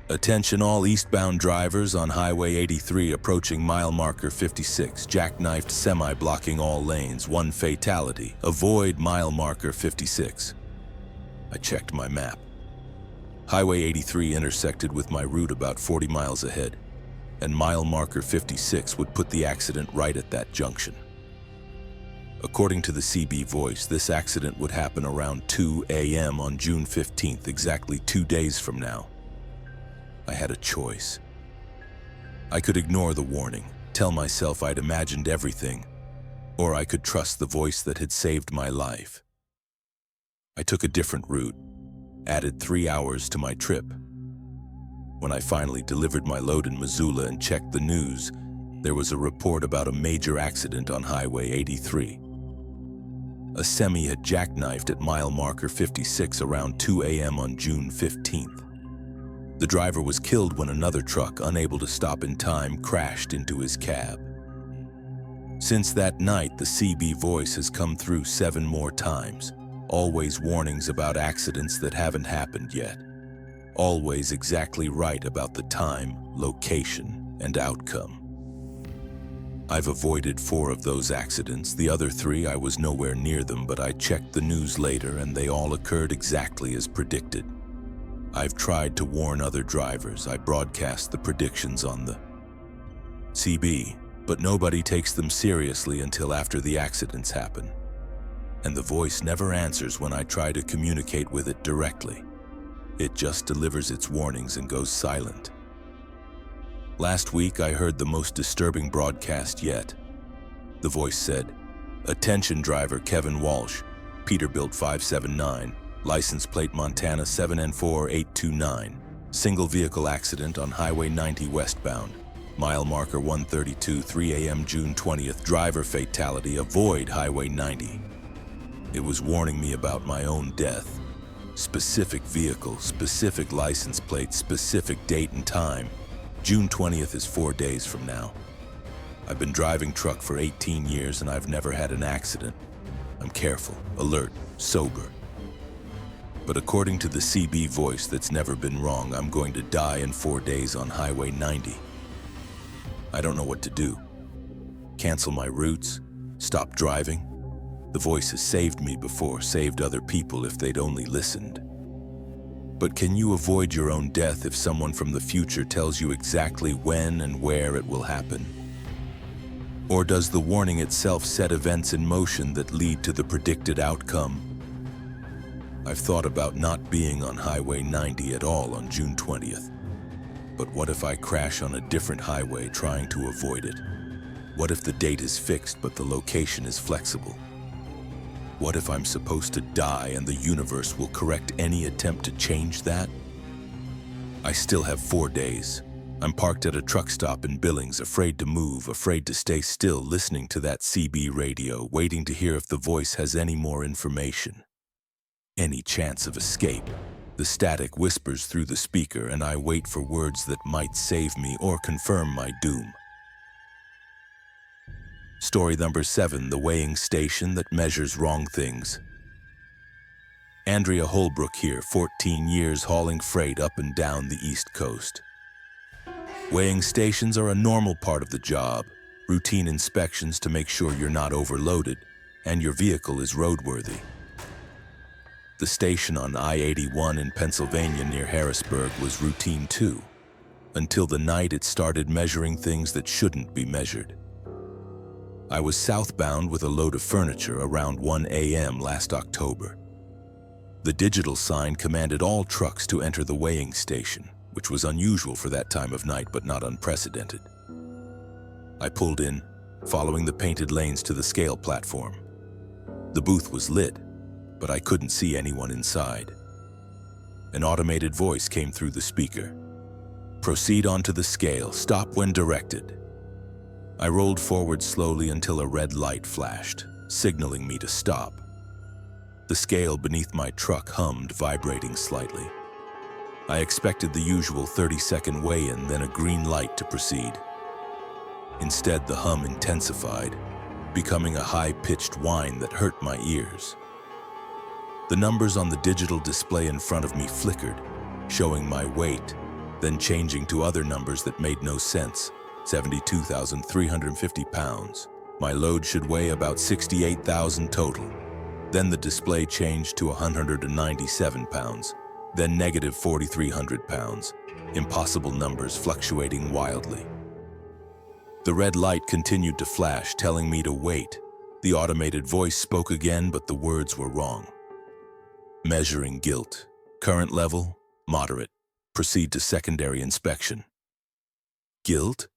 "Attention all eastbound drivers on Highway 83 approaching mile marker 56. Jackknifed semi blocking all lanes. 1 fatality. Avoid mile marker 56." I checked my map. Highway 83 intersected with my route about 40 miles ahead, and mile marker 56 would put the accident right at that junction. According to the CB voice, this accident would happen around 2 a.m. on June 15th, exactly 2 days from now. I had a choice. I could ignore the warning, tell myself I'd imagined everything, or I could trust the voice that had saved my life. I took a different route, added 3 hours to my trip. When I finally delivered my load in Missoula and checked the news, there was a report about a major accident on Highway 83. A semi had jackknifed at mile marker 56 around 2 a.m. on June 15th. The driver was killed when another truck, unable to stop in time, crashed into his cab. Since that night, the CB voice has come through 7 more times, always warnings about accidents that haven't happened yet. Always exactly right about the time, location, and outcome. I've avoided 4 of those accidents. The other 3, I was nowhere near them, but I checked the news later and they all occurred exactly as predicted. I've tried to warn other drivers. I broadcast the predictions on the CB, but nobody takes them seriously until after the accidents happen. And the voice never answers when I try to communicate with it directly. It just delivers its warnings and goes silent. Last week, I heard the most disturbing broadcast yet. The voice said, "Attention driver Kevin Walsh, Peterbilt 579, license plate Montana 7N4829, single vehicle accident on Highway 90 westbound, mile marker 132, 3 a.m. June 20th, driver fatality, avoid Highway 90. It was warning me about my own death. Specific vehicle, specific license plate, specific date and time. June 20th is 4 days from now. I've been driving truck for 18 years and I've never had an accident. I'm careful, alert, sober. But according to the CB voice that's never been wrong, I'm going to die in 4 days on Highway 90. I don't know what to do. Cancel my routes? Stop driving? The voice has saved me before, saved other people if they'd only listened. But can you avoid your own death if someone from the future tells you exactly when and where it will happen? Or does the warning itself set events in motion that lead to the predicted outcome? I've thought about not being on Highway 90 at all on June 20th. But what if I crash on a different highway trying to avoid it? What if the date is fixed but the location is flexible? What if I'm supposed to die and the universe will correct any attempt to change that? I still have 4 days. I'm parked at a truck stop in Billings, afraid to move, afraid to stay still, listening to that CB radio, waiting to hear if the voice has any more information. Any chance of escape. The static whispers through the speaker and I wait for words that might save me or confirm my doom. Story number 7, the weighing station that measures wrong things. Andrea Holbrook here, 14 years hauling freight up and down the East Coast. Weighing stations are a normal part of the job, routine inspections to make sure you're not overloaded and your vehicle is roadworthy. The station on I-81 in Pennsylvania near Harrisburg was routine too, until the night it started measuring things that shouldn't be measured. I was southbound with a load of furniture around 1 a.m. last October. The digital sign commanded all trucks to enter the weighing station, which was unusual for that time of night but not unprecedented. I pulled in, following the painted lanes to the scale platform. The booth was lit, but I couldn't see anyone inside. An automated voice came through the speaker. "Proceed onto the scale, stop when directed." I rolled forward slowly until a red light flashed, signaling me to stop. The scale beneath my truck hummed, vibrating slightly. I expected the usual 30-second weigh-in, then a green light to proceed. Instead, the hum intensified, becoming a high-pitched whine that hurt my ears. The numbers on the digital display in front of me flickered, showing my weight, then changing to other numbers that made no sense. 72,350 pounds. My load should weigh about 68,000 total. Then the display changed to 197 pounds, then negative 4,300 pounds. Impossible numbers fluctuating wildly. The red light continued to flash, telling me to wait. The automated voice spoke again, but the words were wrong. Measuring guilt. Current level, moderate. Proceed to secondary inspection. Guilt?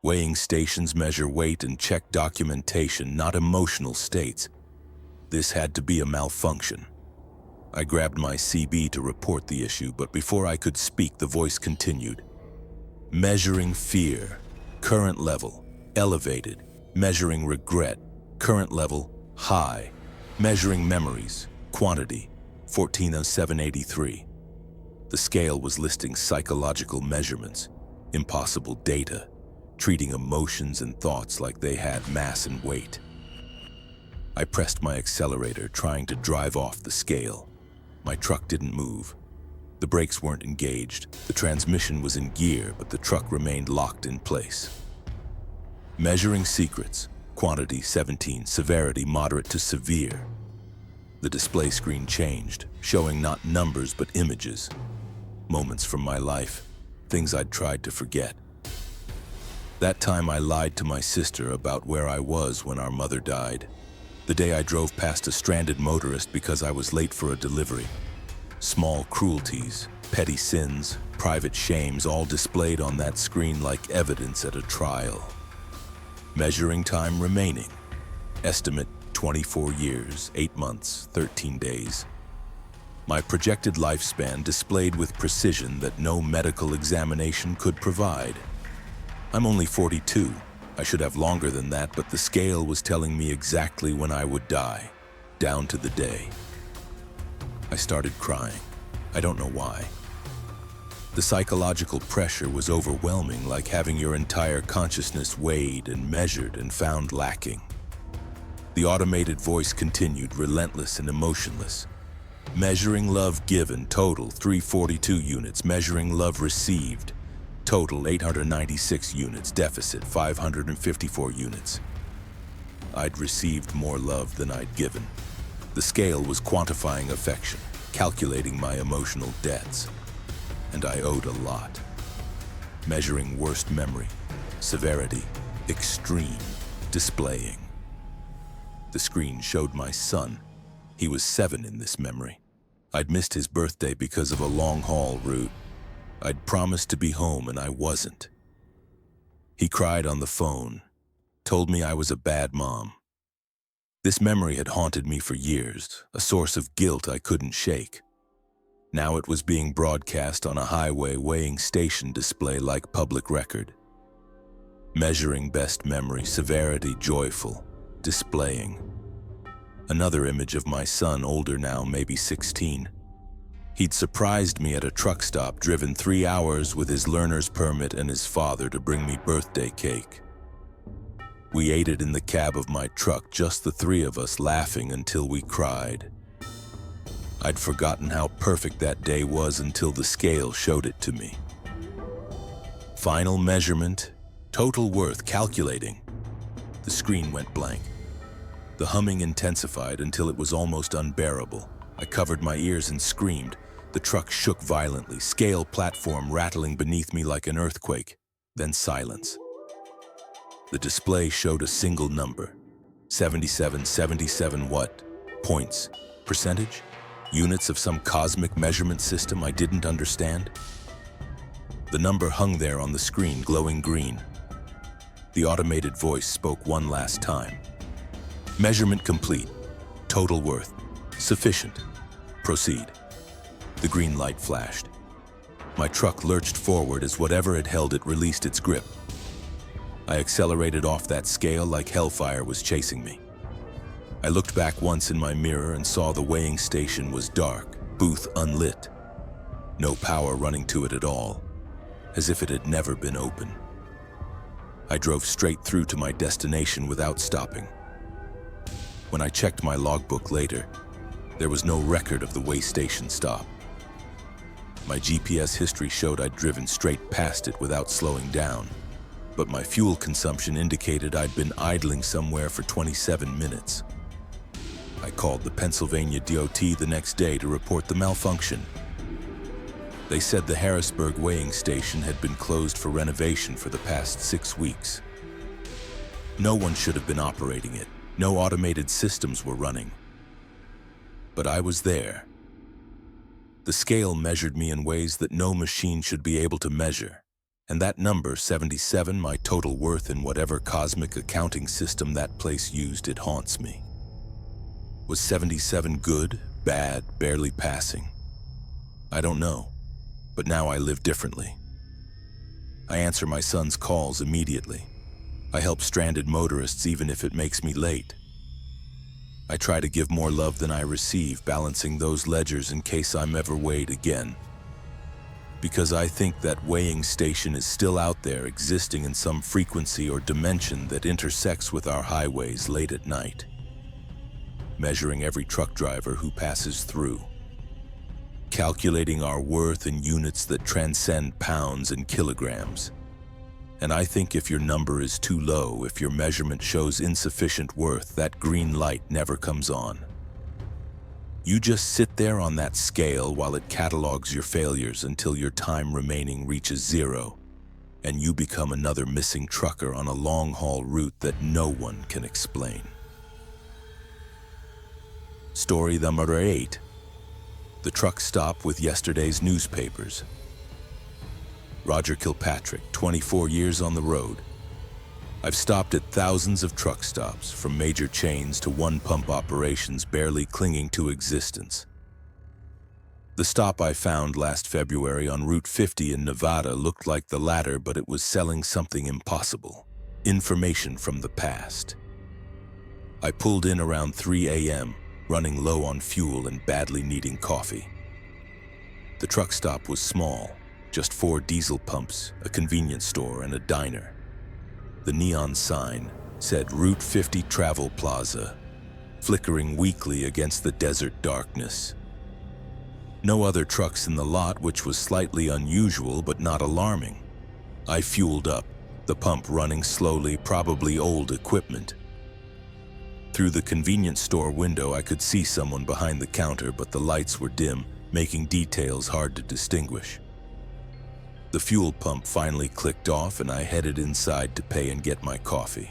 Weighing stations measure weight and check documentation, not emotional states. This had to be a malfunction. I grabbed my CB to report the issue, but before I could speak, the voice continued. Measuring fear. Current level, elevated. Measuring regret. Current level, high. Measuring memories. Quantity, 140783. The scale was listing psychological measurements, impossible data, treating emotions and thoughts like they had mass and weight. I pressed my accelerator, trying to drive off the scale. My truck didn't move. The brakes weren't engaged. The transmission was in gear, but the truck remained locked in place. Measuring secrets. Quantity 17, severity moderate to severe. The display screen changed, showing not numbers but images. Moments from my life, things I'd tried to forget. That time I lied to my sister about where I was when our mother died. The day I drove past a stranded motorist because I was late for a delivery. Small cruelties, petty sins, private shames, all displayed on that screen like evidence at a trial. Measuring time remaining. Estimate 24 years, 8 months, 13 days. My projected lifespan displayed with precision that no medical examination could provide. I'm only 42. I should have longer than that, but the scale was telling me exactly when I would die, down to the day. I started crying. I don't know why. The psychological pressure was overwhelming, like having your entire consciousness weighed and measured and found lacking. The automated voice continued, relentless and emotionless. Measuring love given, total 342 units. Measuring love received, total 896 units. Deficit 554 units. I'd received more love than I'd given. The scale was quantifying affection, calculating my emotional debts. And I owed a lot. Measuring worst memory, severity, extreme, displaying. The screen showed my son. He was 7 in this memory. I'd missed his birthday because of a long-haul route. I'd promised to be home and I wasn't. He cried on the phone, told me I was a bad mom. This memory had haunted me for years, a source of guilt I couldn't shake. Now it was being broadcast on a highway weighing station display like public record. Measuring best memory, severity, joyful, displaying. Another image of my son, older now, maybe 16. He'd surprised me at a truck stop, driven 3 hours with his learner's permit and his father to bring me birthday cake. We ate it in the cab of my truck, just the 3 of us, laughing until we cried. I'd forgotten how perfect that day was until the scale showed it to me. Final measurement, total worth, calculating. The screen went blank. The humming intensified until it was almost unbearable. I covered my ears and screamed. The truck shook violently, scale platform rattling beneath me like an earthquake. Then silence. The display showed a single number. 77, 77 what? Points? Percentage? Units of some cosmic measurement system I didn't understand? The number hung there on the screen, glowing green. The automated voice spoke one last time. Measurement complete. Total worth. Sufficient. Proceed. The green light flashed. My truck lurched forward as whatever had held it released its grip. I accelerated off that scale like hellfire was chasing me. I looked back once in my mirror and saw the weighing station was dark, booth unlit. No power running to it at all, as if it had never been open. I drove straight through to my destination without stopping. When I checked my logbook later, there was no record of the weigh station stop. My GPS history showed I'd driven straight past it without slowing down, but my fuel consumption indicated I'd been idling somewhere for 27 minutes. I called the Pennsylvania DOT the next day to report the malfunction. They said the Harrisburg weighing station had been closed for renovation for the past 6 weeks. No one should have been operating it. No automated systems were running. But I was there. The scale measured me in ways that no machine should be able to measure. And that number, 77, my total worth in whatever cosmic accounting system that place used, it haunts me. Was 77 good, bad, barely passing? I don't know, but now I live differently. I answer my son's calls immediately. I help stranded motorists even if it makes me late. I try to give more love than I receive, balancing those ledgers in case I'm ever weighed again. Because I think that weighing station is still out there, existing in some frequency or dimension that intersects with our highways late at night, measuring every truck driver who passes through, calculating our worth in units that transcend pounds and kilograms. And I think if your number is too low, if your measurement shows insufficient worth, that green light never comes on. You just sit there on that scale while it catalogs your failures until your time remaining reaches 0, and you become another missing trucker on a long-haul route that no one can explain. Story number 8. The truck stop with yesterday's newspapers. Roger Kilpatrick, 24 years on the road. I've stopped at thousands of truck stops, from major chains to one-pump operations barely clinging to existence. The stop I found last February on Route 50 in Nevada looked like the latter, but it was selling something impossible. Information from the past. I pulled in around 3 a.m., running low on fuel and badly needing coffee. The truck stop was small. Just 4 diesel pumps, a convenience store, and a diner. The neon sign said Route 50 Travel Plaza, flickering weakly against the desert darkness. No other trucks in the lot, which was slightly unusual but not alarming. I fueled up, the pump running slowly, probably old equipment. Through the convenience store window, I could see someone behind the counter, but the lights were dim, making details hard to distinguish. The fuel pump finally clicked off and I headed inside to pay and get my coffee.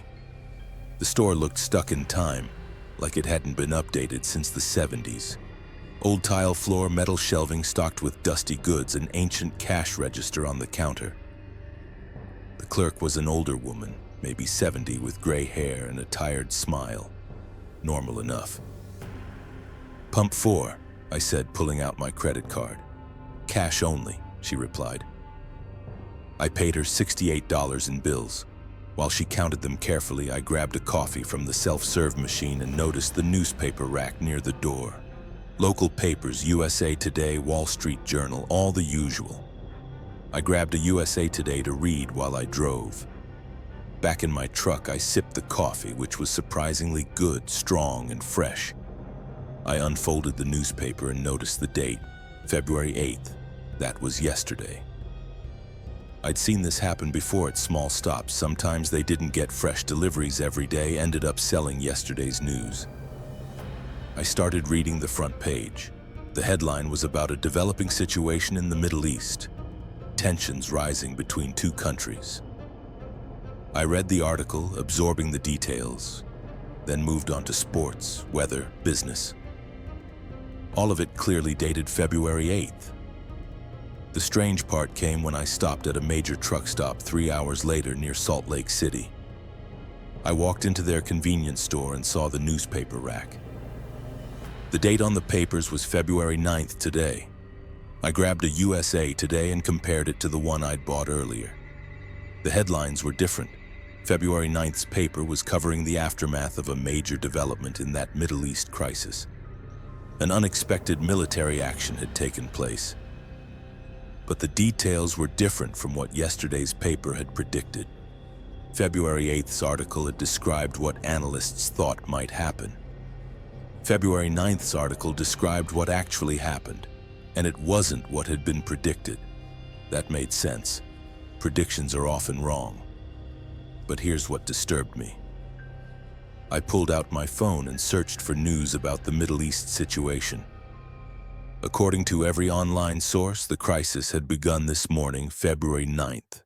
The store looked stuck in time, like it hadn't been updated since the 70s. Old tile floor, metal shelving stocked with dusty goods, an ancient cash register on the counter. The clerk was an older woman, maybe 70, with gray hair and a tired smile. Normal enough. "Pump 4, I said, pulling out my credit card. "Cash only," she replied. I paid her $68 in bills. While she counted them carefully, I grabbed a coffee from the self-serve machine and noticed the newspaper rack near the door. Local papers, U.S.A. Today, Wall Street Journal, all the usual. I grabbed a U.S.A. Today to read while I drove. Back in my truck, I sipped the coffee, which was surprisingly good, strong, and fresh. I unfolded the newspaper and noticed the date, February 8th. That was yesterday. I'd seen this happen before at small stops. Sometimes they didn't get fresh deliveries every day, ended up selling yesterday's news. I started reading the front page. The headline was about a developing situation in the Middle East. Tensions rising between 2 countries. I read the article, absorbing the details, then moved on to sports, weather, business. All of it clearly dated February 8th. The strange part came when I stopped at a major truck stop 3 hours later near Salt Lake City. I walked into their convenience store and saw the newspaper rack. The date on the papers was February 9th today. I grabbed a U.S.A. Today and compared it to the one I'd bought earlier. The headlines were different. February 9th's paper was covering the aftermath of a major development in that Middle East crisis. An unexpected military action had taken place. But the details were different from what yesterday's paper had predicted. February 8th's article had described what analysts thought might happen. February 9th's article described what actually happened, and it wasn't what had been predicted. That made sense. Predictions are often wrong. But here's what disturbed me. I pulled out my phone and searched for news about the Middle East situation. According to every online source, the crisis had begun this morning, February 9th.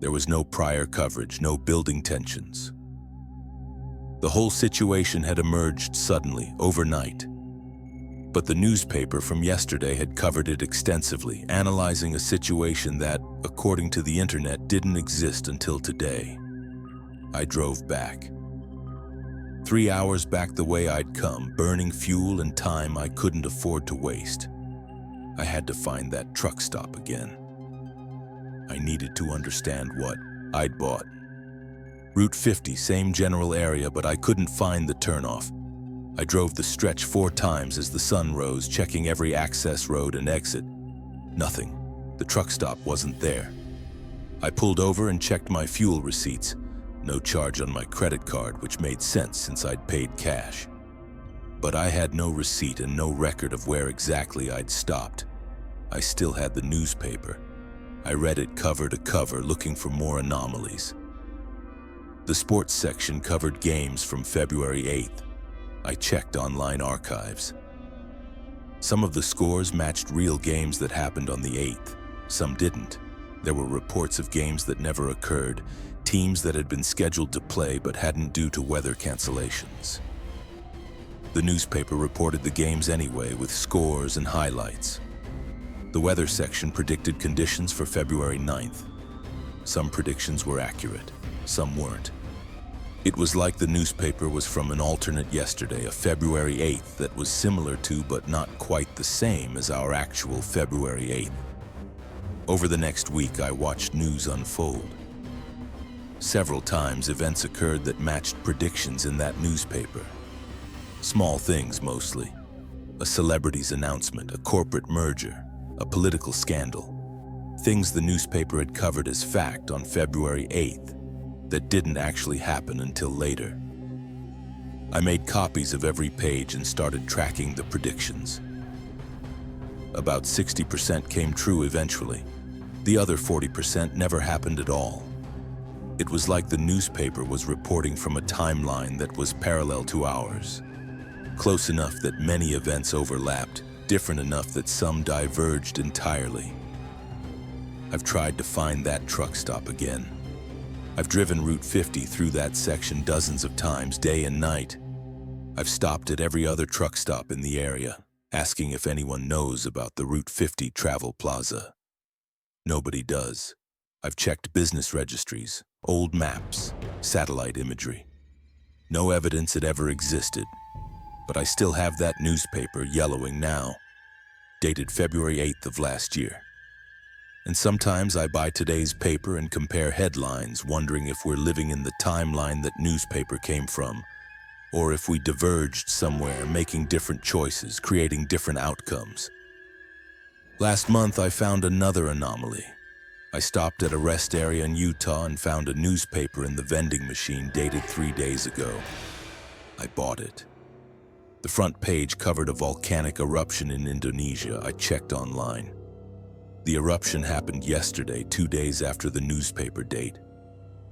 There was no prior coverage, no building tensions. The whole situation had emerged suddenly, overnight. But the newspaper from yesterday had covered it extensively, analyzing a situation that, according to the internet, didn't exist until today. I drove back. 3 hours back the way I'd come, burning fuel and time I couldn't afford to waste. I had to find that truck stop again. I needed to understand what I'd bought. Route 50, same general area, but I couldn't find the turnoff. I drove the stretch 4 times as the sun rose, checking every access road and exit. Nothing. The truck stop wasn't there. I pulled over and checked my fuel receipts. No charge on my credit card, which made sense since I'd paid cash. But I had no receipt and no record of where exactly I'd stopped. I still had the newspaper. I read it cover to cover, looking for more anomalies. The sports section covered games from February 8th. I checked online archives. Some of the scores matched real games that happened on the 8th. Some didn't. There were reports of games that never occurred, teams that had been scheduled to play but hadn't due to weather cancellations. The newspaper reported the games anyway, with scores and highlights. The weather section predicted conditions for February 9th. Some predictions were accurate, some weren't. It was like the newspaper was from an alternate yesterday, a February 8th that was similar to but not quite the same as our actual February 8th. Over the next week, I watched news unfold. Several times, events occurred that matched predictions in that newspaper. Small things, mostly. A celebrity's announcement, a corporate merger, a political scandal. Things the newspaper had covered as fact on February 8th that didn't actually happen until later. I made copies of every page and started tracking the predictions. About 60% came true eventually. The other 40% never happened at all. It was like the newspaper was reporting from a timeline that was parallel to ours. Close enough that many events overlapped, different enough that some diverged entirely. I've tried to find that truck stop again. I've driven Route 50 through that section dozens of times, day and night. I've stopped at every other truck stop in the area, asking if anyone knows about the Route 50 travel plaza. Nobody does. I've checked business registries, old maps, satellite imagery. No evidence it ever existed, but I still have that newspaper yellowing now, dated February 8th of last year. And sometimes I buy today's paper and compare headlines, wondering if we're living in the timeline that newspaper came from, or if we diverged somewhere, making different choices, creating different outcomes. Last month, I found another anomaly. I stopped at a rest area in Utah and found a newspaper in the vending machine dated 3 days ago. I bought it. The front page covered a volcanic eruption in Indonesia. I checked online. The eruption happened yesterday, 2 days after the newspaper date.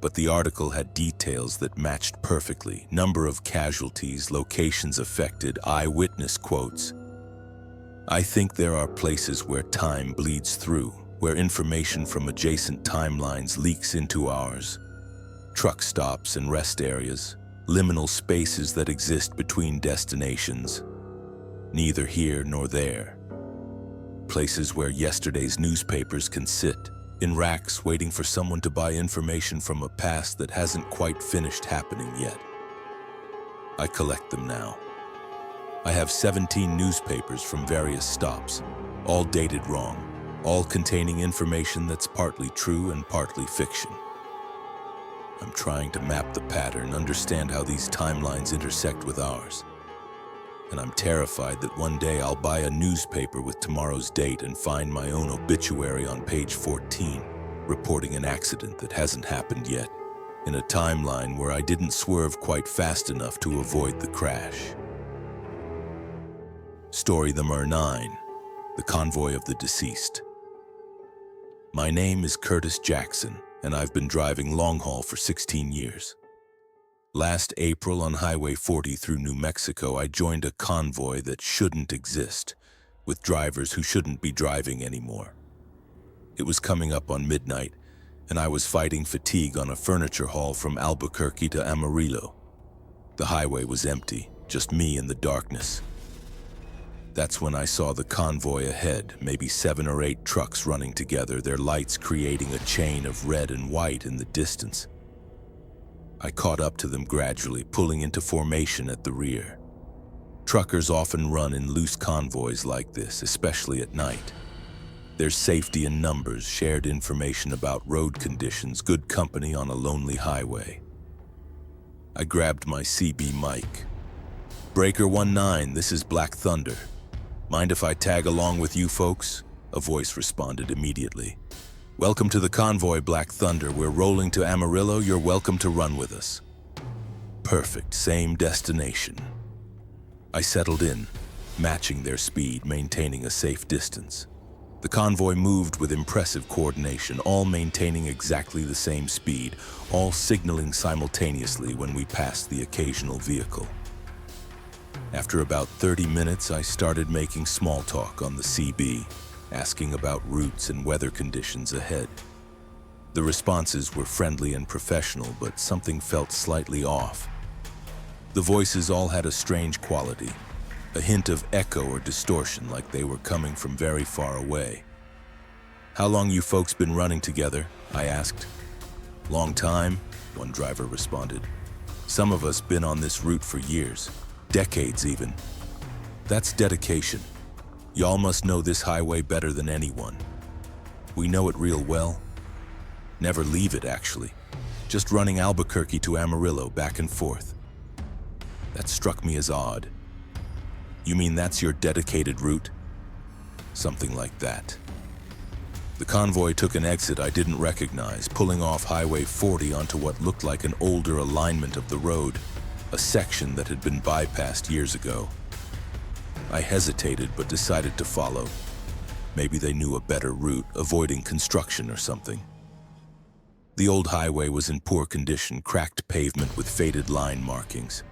But the article had details that matched perfectly. Number of casualties, locations affected, eyewitness quotes. I think there are places where time bleeds through, where information from adjacent timelines leaks into ours. Truck stops and rest areas, liminal spaces that exist between destinations. Neither here nor there. Places where yesterday's newspapers can sit, in racks waiting for someone to buy information from a past that hasn't quite finished happening yet. I collect them now. I have 17 newspapers from various stops, all dated wrong, all containing information that's partly true and partly fiction. I'm trying to map the pattern, understand how these timelines intersect with ours. And I'm terrified that one day I'll buy a newspaper with tomorrow's date and find my own obituary on page 14, reporting an accident that hasn't happened yet, in a timeline where I didn't swerve quite fast enough to avoid the crash. Story number 9, the convoy of the deceased. My name is Curtis Jackson, and I've been driving long haul for 16 years. Last April on Highway 40 through New Mexico, I joined a convoy that shouldn't exist, with drivers who shouldn't be driving anymore. It was coming up on midnight, and I was fighting fatigue on a furniture haul from Albuquerque to Amarillo. The highway was empty, just me in the darkness. That's when I saw the convoy ahead, maybe 7 or 8 trucks running together, their lights creating a chain of red and white in the distance. I caught up to them gradually, pulling into formation at the rear. Truckers often run in loose convoys like this, especially at night. There's safety in numbers, shared information about road conditions, good company on a lonely highway. I grabbed my CB mic. "Breaker 19, this is Black Thunder. Mind if I tag along with you folks?" A voice responded immediately. "Welcome to the convoy, Black Thunder. We're rolling to Amarillo. You're welcome to run with us." Perfect, same destination. I settled in, matching their speed, maintaining a safe distance. The convoy moved with impressive coordination, all maintaining exactly the same speed, all signaling simultaneously when we passed the occasional vehicle. After about 30 minutes, I started making small talk on the CB, asking about routes and weather conditions ahead. The responses were friendly and professional, but something felt slightly off. The voices all had a strange quality, a hint of echo or distortion, like they were coming from very far away. "How long you folks been running together?" I asked. "Long time," one driver responded. "Some of us been on this route for years, decades even." "That's dedication. Y'all must know this highway better than anyone." "We know it real well. Never leave it, actually. Just running Albuquerque to Amarillo back and forth." That struck me as odd. "You mean that's your dedicated route?" "Something like that." The convoy took an exit I didn't recognize, pulling off Highway 40 onto what looked like an older alignment of the road, a section that had been bypassed years ago. I hesitated but decided to follow. Maybe they knew a better route, avoiding construction or something. The old highway was in poor condition, cracked pavement with faded line markings.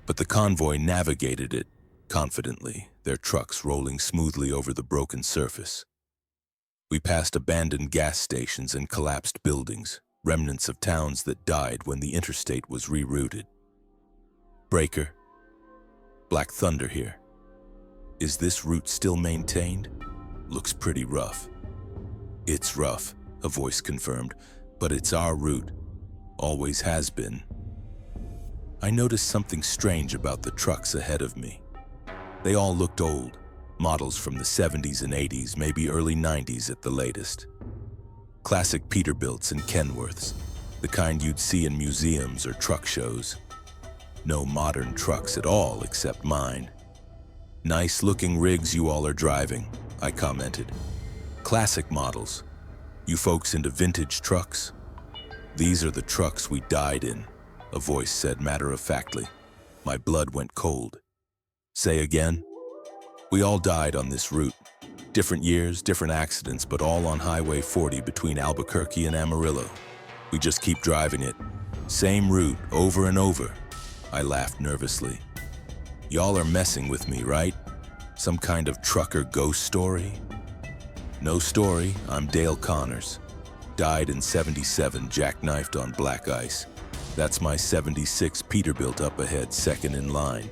But the convoy navigated it confidently, their trucks rolling smoothly over the broken surface. We passed abandoned gas stations and collapsed buildings, remnants of towns that died when the interstate was rerouted. "Breaker, Black Thunder here. Is this route still maintained? Looks pretty rough." "It's rough," a voice confirmed, "but it's our route. Always has been." I noticed something strange about the trucks ahead of me. They all looked old, models from the 70s and 80s, maybe early 90s at the latest. Classic Peterbilts and Kenworths, the kind you'd see in museums or truck shows. No modern trucks at all except mine. "Nice-looking rigs you all are driving," I commented. "Classic models. You folks into vintage trucks?" "These are the trucks we died in," a voice said matter-of-factly. My blood went cold. "Say again?" "We all died on this route. Different years, different accidents, but all on Highway 40 between Albuquerque and Amarillo. We just keep driving it. Same route, over and over." I laughed nervously. "Y'all are messing with me, right? Some kind of trucker ghost story?" "No story. I'm Dale Connors. Died in 77, jackknifed on black ice. That's my 76 Peterbilt up ahead, second in line.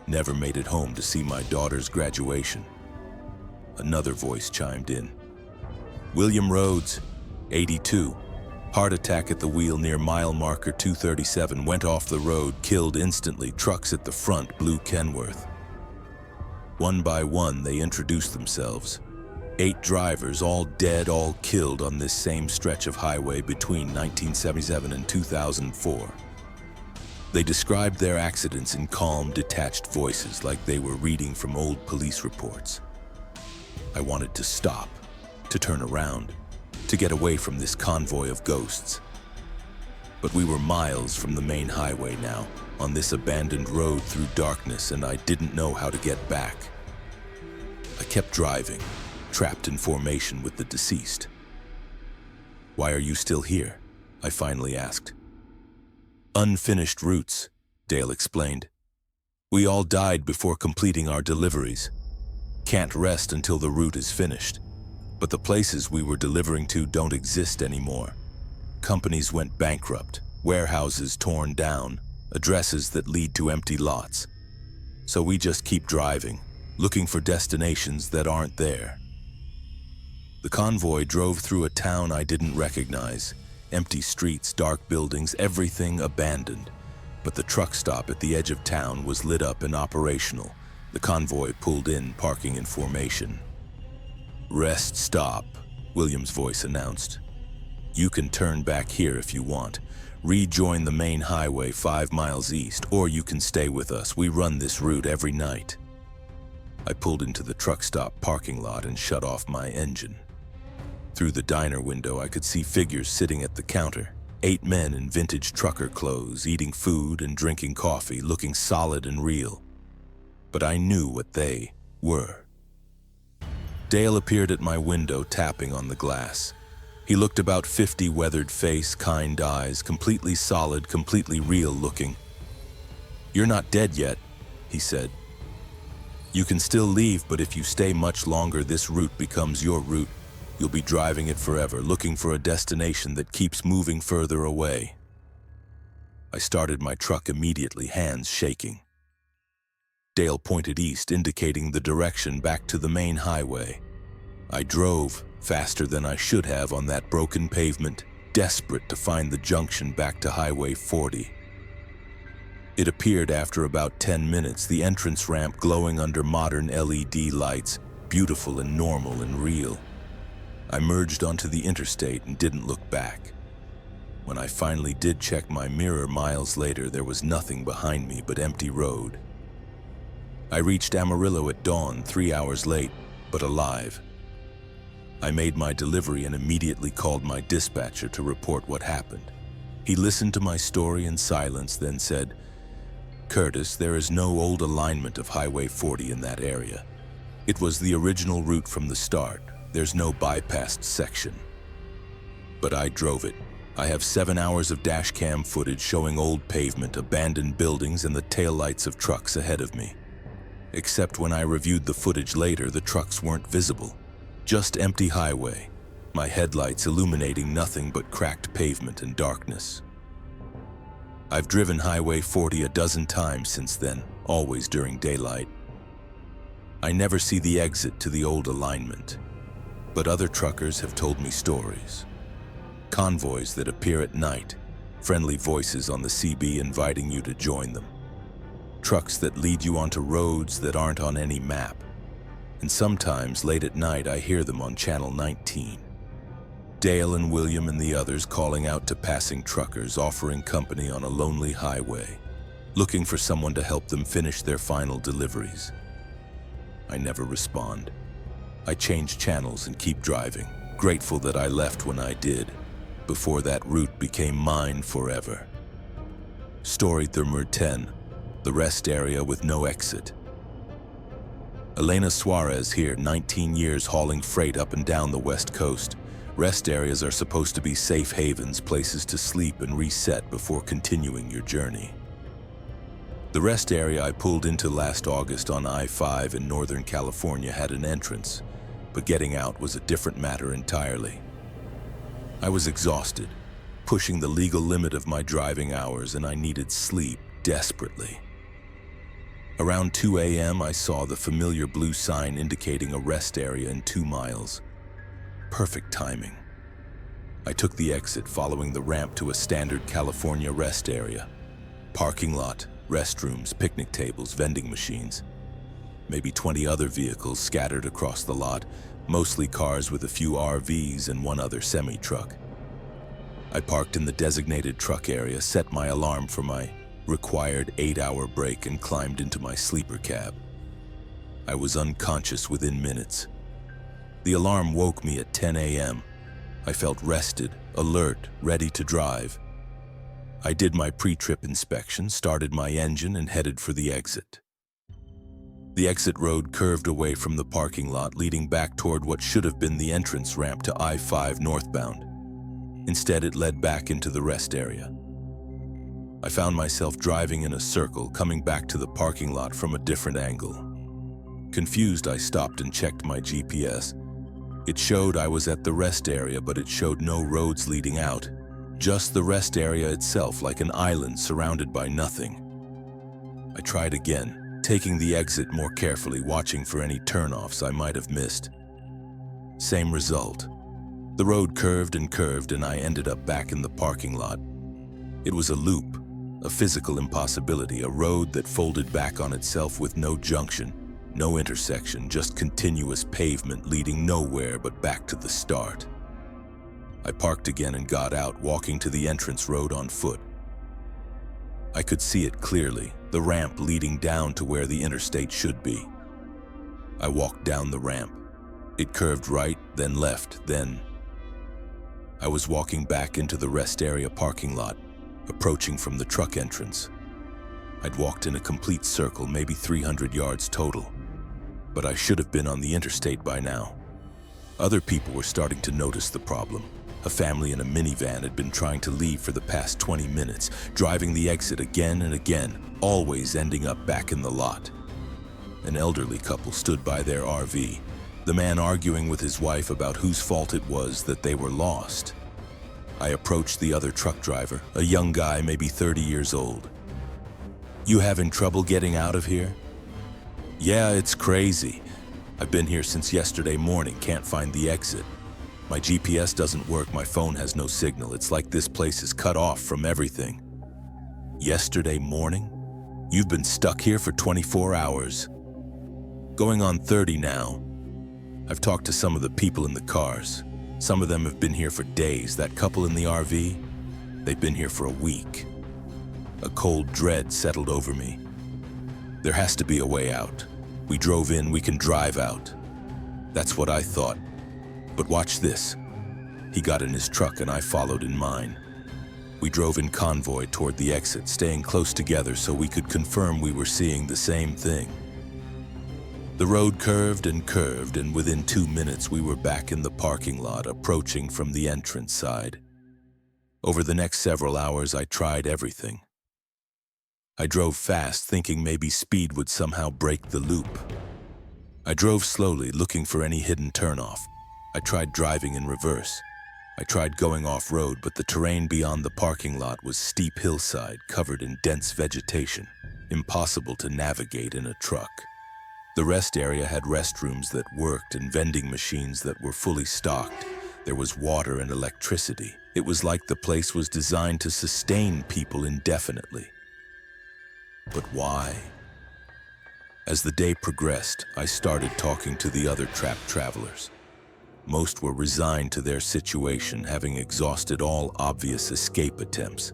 Never made it home to see my daughter's graduation." Another voice chimed in. "William Rhodes, 82. Heart attack at the wheel near mile marker 237, went off the road, killed instantly, trucks at the front, blue Kenworth." One by one, they introduced themselves. 8 drivers, all dead, all killed on this same stretch of highway between 1977 and 2004. They described their accidents in calm, detached voices like they were reading from old police reports. I wanted to stop, to turn around, to get away from this convoy of ghosts. But we were miles from the main highway now, on this abandoned road through darkness, and I didn't know how to get back. I kept driving, trapped in formation with the deceased. "Why are you still here?" I finally asked. "Unfinished routes," Dale explained. "We all died before completing our deliveries. Can't rest until the route is finished. But the places we were delivering to don't exist anymore. Companies went bankrupt, warehouses torn down, addresses that lead to empty lots. So we just keep driving, looking for destinations that aren't there." The convoy drove through a town I didn't recognize. Empty streets, dark buildings, everything abandoned. But the truck stop at the edge of town was lit up and operational. The convoy pulled in, parking in formation. "Rest stop," William's voice announced. "You can turn back here if you want. Rejoin the main highway 5 miles east, or you can stay with us. We run this route every night." I pulled into the truck stop parking lot and shut off my engine. Through the diner window, I could see figures sitting at the counter. 8 men in vintage trucker clothes, eating food and drinking coffee, looking solid and real. But I knew what they were. Dale appeared at my window, tapping on the glass. He looked about 50, weathered face, kind eyes, completely solid, completely real looking. "You're not dead yet," he said. "You can still leave, but if you stay much longer, this route becomes your route. You'll be driving it forever, looking for a destination that keeps moving further away." I started my truck immediately, hands shaking. Dale pointed east, indicating the direction back to the main highway. I drove, faster than I should have on that broken pavement, desperate to find the junction back to Highway 40. It appeared after about 10 minutes, the entrance ramp glowing under modern LED lights, beautiful and normal and real. I merged onto the interstate and didn't look back. When I finally did check my mirror miles later, there was nothing behind me but empty road. I reached Amarillo at dawn, 3 hours late, but alive. I made my delivery and immediately called my dispatcher to report what happened. He listened to my story in silence, then said, "Curtis, there is no old alignment of Highway 40 in that area. It was the original route from the start. There's no bypassed section." But I drove it. I have 7 hours of dash cam footage showing old pavement, abandoned buildings, and the taillights of trucks ahead of me. Except when I reviewed the footage later, the trucks weren't visible. Just empty highway, my headlights illuminating nothing but cracked pavement and darkness. I've driven Highway 40 a dozen times since then, always during daylight. I never see the exit to the old alignment, but other truckers have told me stories. Convoys that appear at night, friendly voices on the CB inviting you to join them. Trucks that lead you onto roads that aren't on any map. And sometimes, late at night, I hear them on Channel 19. Dale and William and the others calling out to passing truckers, offering company on a lonely highway, looking for someone to help them finish their final deliveries. I never respond. I change channels and keep driving, grateful that I left when I did, before that route became mine forever. Story number 10, the rest area with no exit. Elena Suarez here, 19 years hauling freight up and down the West Coast. Rest areas are supposed to be safe havens, places to sleep and reset before continuing your journey. The rest area I pulled into last August on I-5 in Northern California had an entrance, but getting out was a different matter entirely. I was exhausted, pushing the legal limit of my driving hours, and I needed sleep desperately. Around 2 a.m., I saw the familiar blue sign indicating a rest area in 2 miles. Perfect timing. I took the exit, following the ramp to a standard California rest area. Parking lot, restrooms, picnic tables, vending machines. Maybe 20 other vehicles scattered across the lot, mostly cars with a few RVs and one other semi-truck. I parked in the designated truck area, set my alarm for my required 8-hour break, and climbed into my sleeper cab. I was unconscious within minutes. The alarm woke me at 10 a.m. I felt rested, alert, ready to drive. I did my pre-trip inspection, started my engine, and headed for the exit. The exit road curved away from the parking lot, leading back toward what should have been the entrance ramp to I-5 northbound. Instead, it led back into the rest area. I found myself driving in a circle, coming back to the parking lot from a different angle. Confused, I stopped and checked my GPS. It showed I was at the rest area, but it showed no roads leading out, just the rest area itself, like an island surrounded by nothing. I tried again, taking the exit more carefully, watching for any turnoffs I might have missed. Same result. The road curved, and I ended up back in the parking lot. It was a loop, a physical impossibility, a road that folded back on itself with no junction, no intersection, just continuous pavement leading nowhere but back to the start. I parked again and got out, walking to the entrance road on foot. I could see it clearly, the ramp leading down to where the interstate should be. I walked down the ramp. It curved right, then left, then... I was walking back into the rest area parking lot, approaching from the truck entrance. I'd walked in a complete circle, maybe 300 yards total, but I should have been on the interstate by now. Other people were starting to notice the problem. A family in a minivan had been trying to leave for the past 20 minutes, driving the exit again and again, always ending up back in the lot. An elderly couple stood by their RV, the man arguing with his wife about whose fault it was that they were lost. I approached the other truck driver, a young guy, maybe 30 years old. "You having trouble getting out of here?" "Yeah, it's crazy. I've been here since yesterday morning, can't find the exit. My GPS doesn't work, my phone has no signal. It's like this place is cut off from everything." "Yesterday morning? You've been stuck here for 24 hours. Going on 30 now. I've talked to some of the people in the cars. Some of them have been here for days. That couple in the RV, they've been here for a week." A cold dread settled over me. There has to be a way out. We drove in, we can drive out. That's what I thought. But watch this. He got in his truck and I followed in mine. We drove in convoy toward the exit, staying close together so we could confirm we were seeing the same thing. The road curved, and within 2 minutes we were back in the parking lot, approaching from the entrance side. Over the next several hours, I tried everything. I drove fast, thinking maybe speed would somehow break the loop. I drove slowly, looking for any hidden turnoff. I tried driving in reverse. I tried going off-road, but the terrain beyond the parking lot was steep hillside covered in dense vegetation, impossible to navigate in a truck. The rest area had restrooms that worked and vending machines that were fully stocked. There was water and electricity. It was like the place was designed to sustain people indefinitely. But why? As the day progressed, I started talking to the other trapped travelers. Most were resigned to their situation, having exhausted all obvious escape attempts.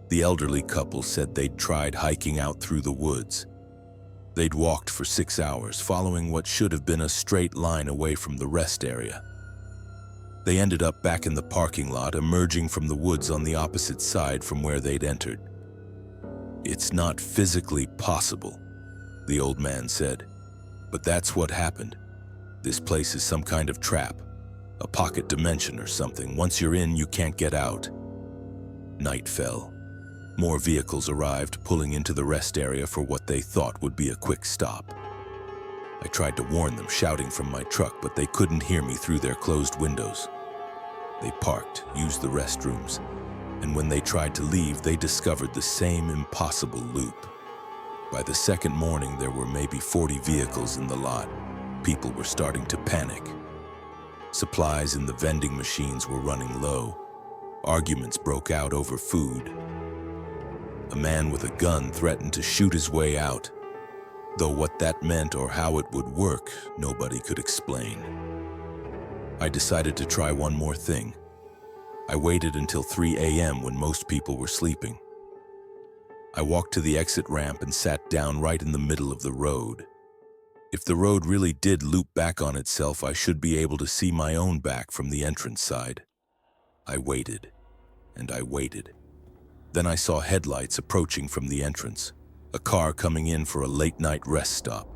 The elderly couple said they'd tried hiking out through the woods. They'd walked for 6 hours, following what should have been a straight line away from the rest area. They ended up back in the parking lot, emerging from the woods on the opposite side from where they'd entered. "It's not physically possible," the old man said, "but that's what happened. This place is some kind of trap, a pocket dimension or something. Once you're in, you can't get out." Night fell. More vehicles arrived, pulling into the rest area for what they thought would be a quick stop. I tried to warn them, shouting from my truck, but they couldn't hear me through their closed windows. They parked, used the restrooms, and when they tried to leave, they discovered the same impossible loop. By the second morning, there were maybe 40 vehicles in the lot. People were starting to panic. Supplies in the vending machines were running low. Arguments broke out over food. A man with a gun threatened to shoot his way out. though what that meant or how it would work, nobody could explain. I decided to try one more thing. I waited until 3 a.m. when most people were sleeping. I walked to the exit ramp and sat down right in the middle of the road. If the road really did loop back on itself, I should be able to see my own back from the entrance side. I waited, and I waited. Then I saw headlights approaching from the entrance, a car coming in for a late-night rest stop.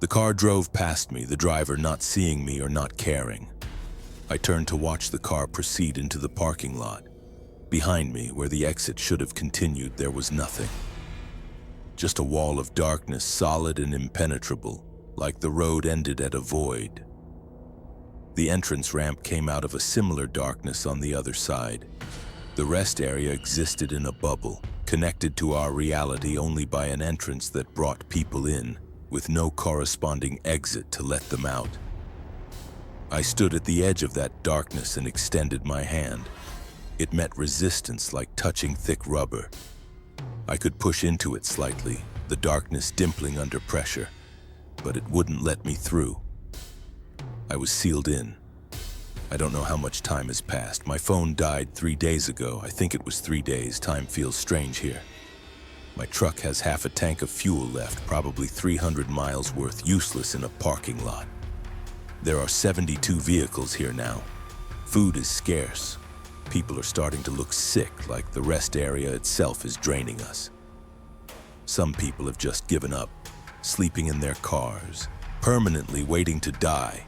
The car drove past me, the driver not seeing me or not caring. I turned to watch the car proceed into the parking lot. Behind me, where the exit should have continued, there was nothing. Just a wall of darkness, solid and impenetrable, like the road ended at a void. The entrance ramp came out of a similar darkness on the other side. The rest area existed in a bubble, connected to our reality only by an entrance that brought people in, with no corresponding exit to let them out. I stood at the edge of that darkness and extended my hand. It met resistance like touching thick rubber. I could push into it slightly, the darkness dimpling under pressure, but it wouldn't let me through. I was sealed in. I don't know how much time has passed. My phone died 3 days ago. I think it was 3 days. Time feels strange here. My truck has half a tank of fuel left, probably 300 miles worth, useless in a parking lot. There are 72 vehicles here now. Food is scarce. People are starting to look sick, like the rest area itself is draining us. Some people have just given up, sleeping in their cars, permanently waiting to die.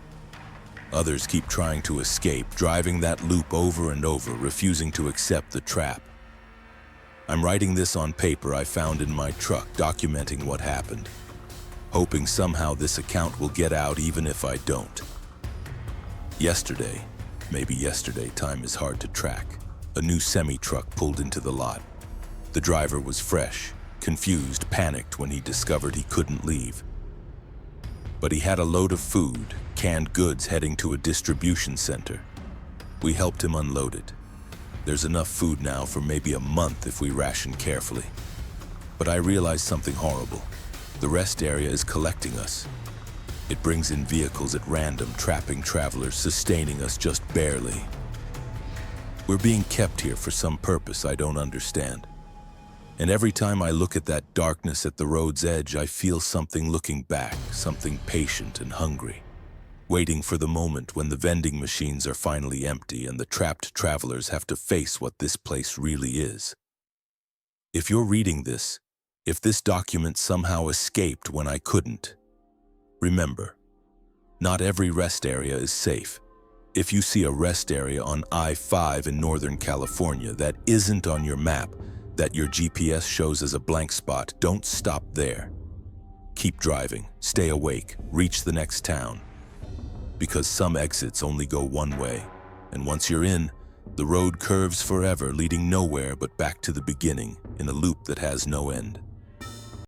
Others keep trying to escape, driving that loop over and over, refusing to accept the trap. I'm writing this on paper I found in my truck, documenting what happened, hoping somehow this account will get out even if I don't. Yesterday, maybe yesterday, time is hard to track, a new semi-truck pulled into the lot. The driver was fresh, confused, panicked when he discovered he couldn't leave. But he had a load of food, canned goods heading to a distribution center. We helped him unload it. There's enough food now for maybe a month if we ration carefully. But I realized something horrible. The rest area is collecting us. It brings in vehicles at random, trapping travelers, sustaining us just barely. We're being kept here for some purpose I don't understand. And every time I look at that darkness at the road's edge, I feel something looking back, something patient and hungry, waiting for the moment when the vending machines are finally empty and the trapped travelers have to face what this place really is. If you're reading this, if this document somehow escaped when I couldn't, remember, not every rest area is safe. If you see a rest area on I-5 in Northern California that isn't on your map, that your GPS shows as a blank spot, don't stop there. Keep driving, stay awake, reach the next town. Because some exits only go one way, and once you're in, the road curves forever, leading nowhere but back to the beginning, in a loop that has no end.